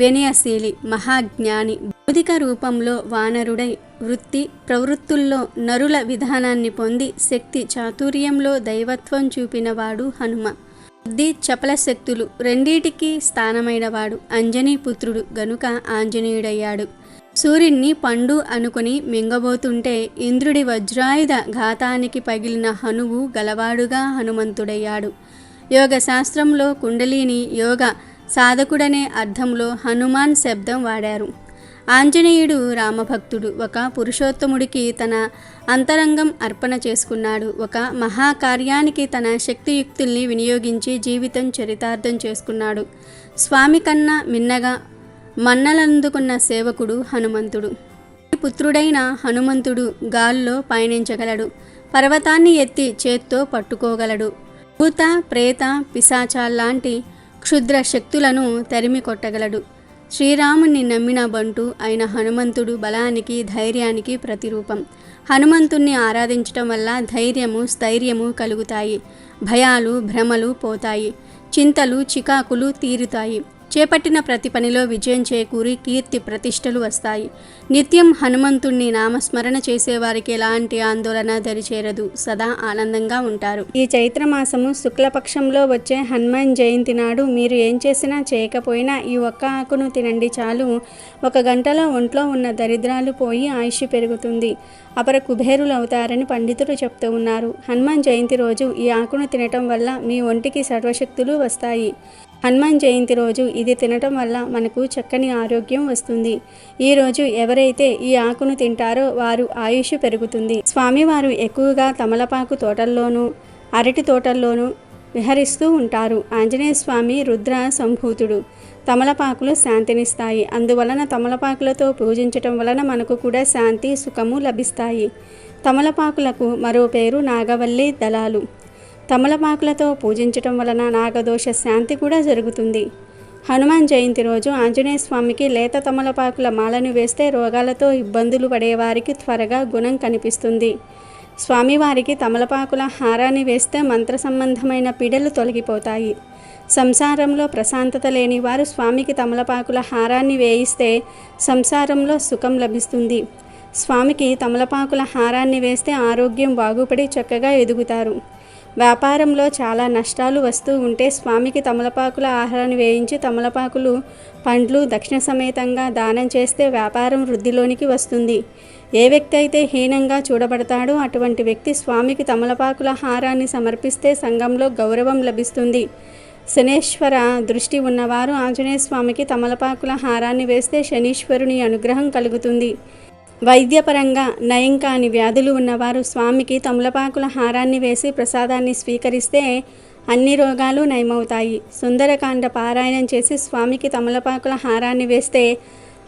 S2: వినయశీలి, మహాజ్ఞాని. భౌతిక రూపంలో వానరుడై వృత్తి ప్రవృత్తుల్లో నరుల విధానాన్ని పొంది శక్తి చాతుర్యంలో దైవత్వం చూపినవాడు హనుమ. బుద్ధి చపల శక్తులు రెండిటికీ స్థానమైనవాడు. అంజనీ పుత్రుడు గనుక ఆంజనేయుడయ్యాడు. సూర్యుణ్ణి పండు అనుకుని మింగబోతుంటే ఇంద్రుడి వజ్రాయుధ ఘాతానికి పగిలిన హనువు గలవాడుగా హనుమంతుడయ్యాడు. యోగ శాస్త్రంలో కుండలిని యోగ సాధకుడనే అర్థంలో హనుమాన్ శబ్దం వాడారు. ఆంజనేయుడు రామభక్తుడు. ఒక పురుషోత్తముడికి తన అంతరంగం అర్పణ చేసుకున్నాడు. ఒక మహాకార్యానికి తన శక్తియుక్తుల్ని వినియోగించి జీవితం చరితార్థం చేసుకున్నాడు. స్వామి కన్నా మిన్నగా మన్నలందుకున్న సేవకుడు హనుమంతుడు. పుత్రుడైన హనుమంతుడు గాల్లో పయనించగలడు. పర్వతాన్ని ఎత్తి చేత్తో పట్టుకోగలడు. భూత ప్రేత పిశాచాల్లాంటి క్షుద్ర శక్తులను తరిమి కొట్టగలడు. శ్రీరాముని నమ్మిన బంటు అయిన హనుమంతుడు బలానికి ధైర్యానికి ప్రతిరూపం. హనుమంతుణ్ణి ఆరాధించటం వల్ల ధైర్యము స్థైర్యము కలుగుతాయి. భయాలు భ్రమలు పోతాయి. చింతలు చికాకులు తీరుతాయి. చేపట్టిన ప్రతి పనిలో విజయం చేకూరి కీర్తి ప్రతిష్టలు వస్తాయి. నిత్యం హనుమంతుణ్ణి నామస్మరణ చేసేవారికి ఎలాంటి ఆందోళన దరిచేరదు. సదా ఆనందంగా ఉంటారు. ఈ చైత్రమాసము శుక్లపక్షంలో వచ్చే హనుమాన్ జయంతి నాడు మీరు ఏం చేసినా చేయకపోయినా ఈ ఒక్క ఆకును తినండి చాలు. 1 గంటలో ఒంట్లో ఉన్న దరిద్రాలు పోయి ఆయుష్ పెరుగుతుంది. అపర కుబేరులు అవుతారని పండితులు చెప్తూ ఉన్నారు. హనుమాన్ జయంతి రోజు ఈ ఆకును తినటం వల్ల మీ ఒంటికి సర్వశక్తులు వస్తాయి. హనుమాన్ జయంతి రోజు ఇది తినటం వల్ల మనకు చక్కని ఆరోగ్యం వస్తుంది. ఈరోజు ఎవరైతే ఈ ఆకును తింటారో వారు ఆయుష్ పెరుగుతుంది. స్వామివారు ఎక్కువగా తమలపాకు తోటల్లోనూ అరటి తోటల్లోనూ విహరిస్తూ ఉంటారు. ఆంజనేయ స్వామి రుద్ర సంభూతుడు. తమలపాకులు శాంతినిస్తాయి. అందువలన తమలపాకులతో పూజించటం వలన మనకు కూడా శాంతి సుఖము లభిస్తాయి. తమలపాకులకు మరో పేరు నాగవల్లి దళాలు. తమలపాకులతో పూజించటం వలన నాగదోష శాంతి కూడా జరుగుతుంది. హనుమాన్ జయంతి రోజు ఆంజనేయ స్వామికి లేత తమలపాకుల మాలను వేస్తే రోగాలతో ఇబ్బందులు పడేవారికి త్వరగా గుణం కనిపిస్తుంది. స్వామివారికి తమలపాకుల హారాన్ని వేస్తే మంత్ర సంబంధమైన పీడలు తొలగిపోతాయి. సంసారంలో ప్రశాంతత లేని వారు స్వామికి తమలపాకుల హారాన్ని వేయిస్తే సంసారంలో సుఖం లభిస్తుంది. స్వామికి తమలపాకుల హారాన్ని వేస్తే ఆరోగ్యం బాగుపడి చక్కగా ఎదుగుతారు. వ్యాపారంలో చాలా నష్టాలు వస్తూ ఉంటే స్వామికి తమలపాకుల ఆహారాన్ని వేయించి తమలపాకులు, పండ్లు దక్షిణ సమేతంగా దానం చేస్తే వ్యాపారం వృద్ధిలోనికి వస్తుంది. ఏ వ్యక్తి అయితే హీనంగా చూడబడతాడో అటువంటి వ్యక్తి స్వామికి తమలపాకుల హారాన్ని సమర్పిస్తే సంఘంలో గౌరవం లభిస్తుంది. శనేశ్వర దృష్టి ఉన్నవారు ఆంజనేయ స్వామికి తమలపాకుల హారాన్ని వేస్తే శనీశ్వరుని అనుగ్రహం కలుగుతుంది. వైద్యపరంగా నయం కాని వ్యాధులు ఉన్నవారు స్వామికి తమలపాకుల హారాన్ని వేసి ప్రసాదాన్ని స్వీకరిస్తే అన్ని రోగాలు నయమవుతాయి. సుందరకాండ పారాయణం చేసి స్వామికి తమలపాకుల హారాన్ని వేస్తే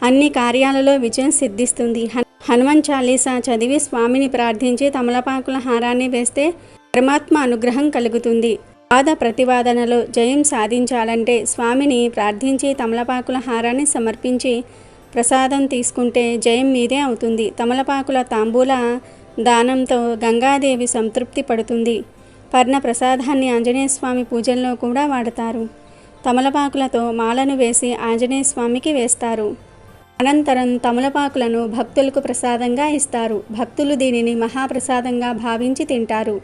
S2: అన్ని కార్యాలలో విజయం సిద్ధిస్తుంది. హనుమాన్ చాలీసా చదివి స్వామిని ప్రార్థించి తమలపాకుల హారాన్ని వేస్తే పరమాత్మ అనుగ్రహం కలుగుతుంది. వాద ప్రతివాదనలో జయం సాధించాలంటే స్వామిని ప్రార్థించి తమలపాకుల హారాన్ని సమర్పించి ప్రసాదం తీసుకుంటే జయం మీదే అవుతుంది. తమలపాకుల తాంబూల దానంతో గంగాదేవి సంతృప్తి పడుతుంది. పర్ణ ప్రసాదాన్ని ఆంజనేయ స్వామి పూజల్లో కూడా వాడతారు. తమలపాకులతో మాలను వేసి ఆంజనేయ స్వామికి వేస్తారు. అనంతరం తమలపాకులను భక్తులకు ప్రసాదంగా ఇస్తారు. భక్తులు దీనిని మహాప్రసాదంగా భావించి తింటారు.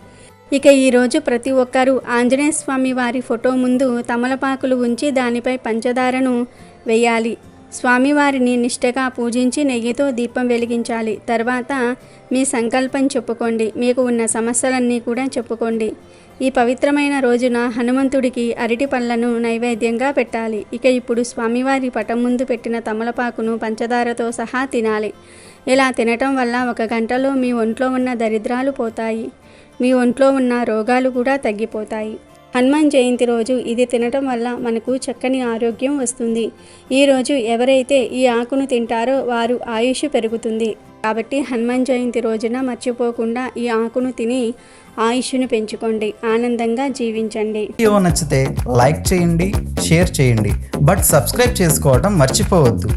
S2: ఇక ఈరోజు ప్రతి ఒక్కరూ ఆంజనేయ స్వామి వారి ఫోటో ముందు తమలపాకులు ఉంచి దానిపై పంచదారను వేయాలి. స్వామివారిని నిష్ఠగా పూజించి నెయ్యితో దీపం వెలిగించాలి. తర్వాత మీ సంకల్పం చెప్పుకోండి. మీకు ఉన్న సమస్యలన్నీ కూడా చెప్పుకోండి. ఈ పవిత్రమైన రోజున హనుమంతుడికి అరటి పళ్ళను నైవేద్యంగా పెట్టాలి. ఇక ఇప్పుడు స్వామివారి పటం ముందు పెట్టిన తమలపాకును పంచదారతో సహా తినాలి. ఇలా తినటం వల్ల 1 గంటలో మీ ఒంట్లో ఉన్న దరిద్రాలు పోతాయి. మీ ఒంట్లో ఉన్న రోగాలు కూడా తగ్గిపోతాయి. హనుమాన్ జయంతి రోజు ఇది తినటం వల్ల మనకు చక్కని ఆరోగ్యం వస్తుంది. ఈరోజు ఎవరైతే ఈ ఆకును తింటారో వారు ఆయుష్ పెరుగుతుంది. కాబట్టి హనుమాన్ జయంతి రోజున మర్చిపోకుండా ఈ ఆకును తిని ఆయుష్ను పెంచుకోండి. ఆనందంగా జీవించండి.
S1: వీడియో నచ్చితే లైక్ చేయండి, షేర్ చేయండి, బట్ సబ్స్క్రైబ్ చేసుకోవడం మర్చిపోవద్దు.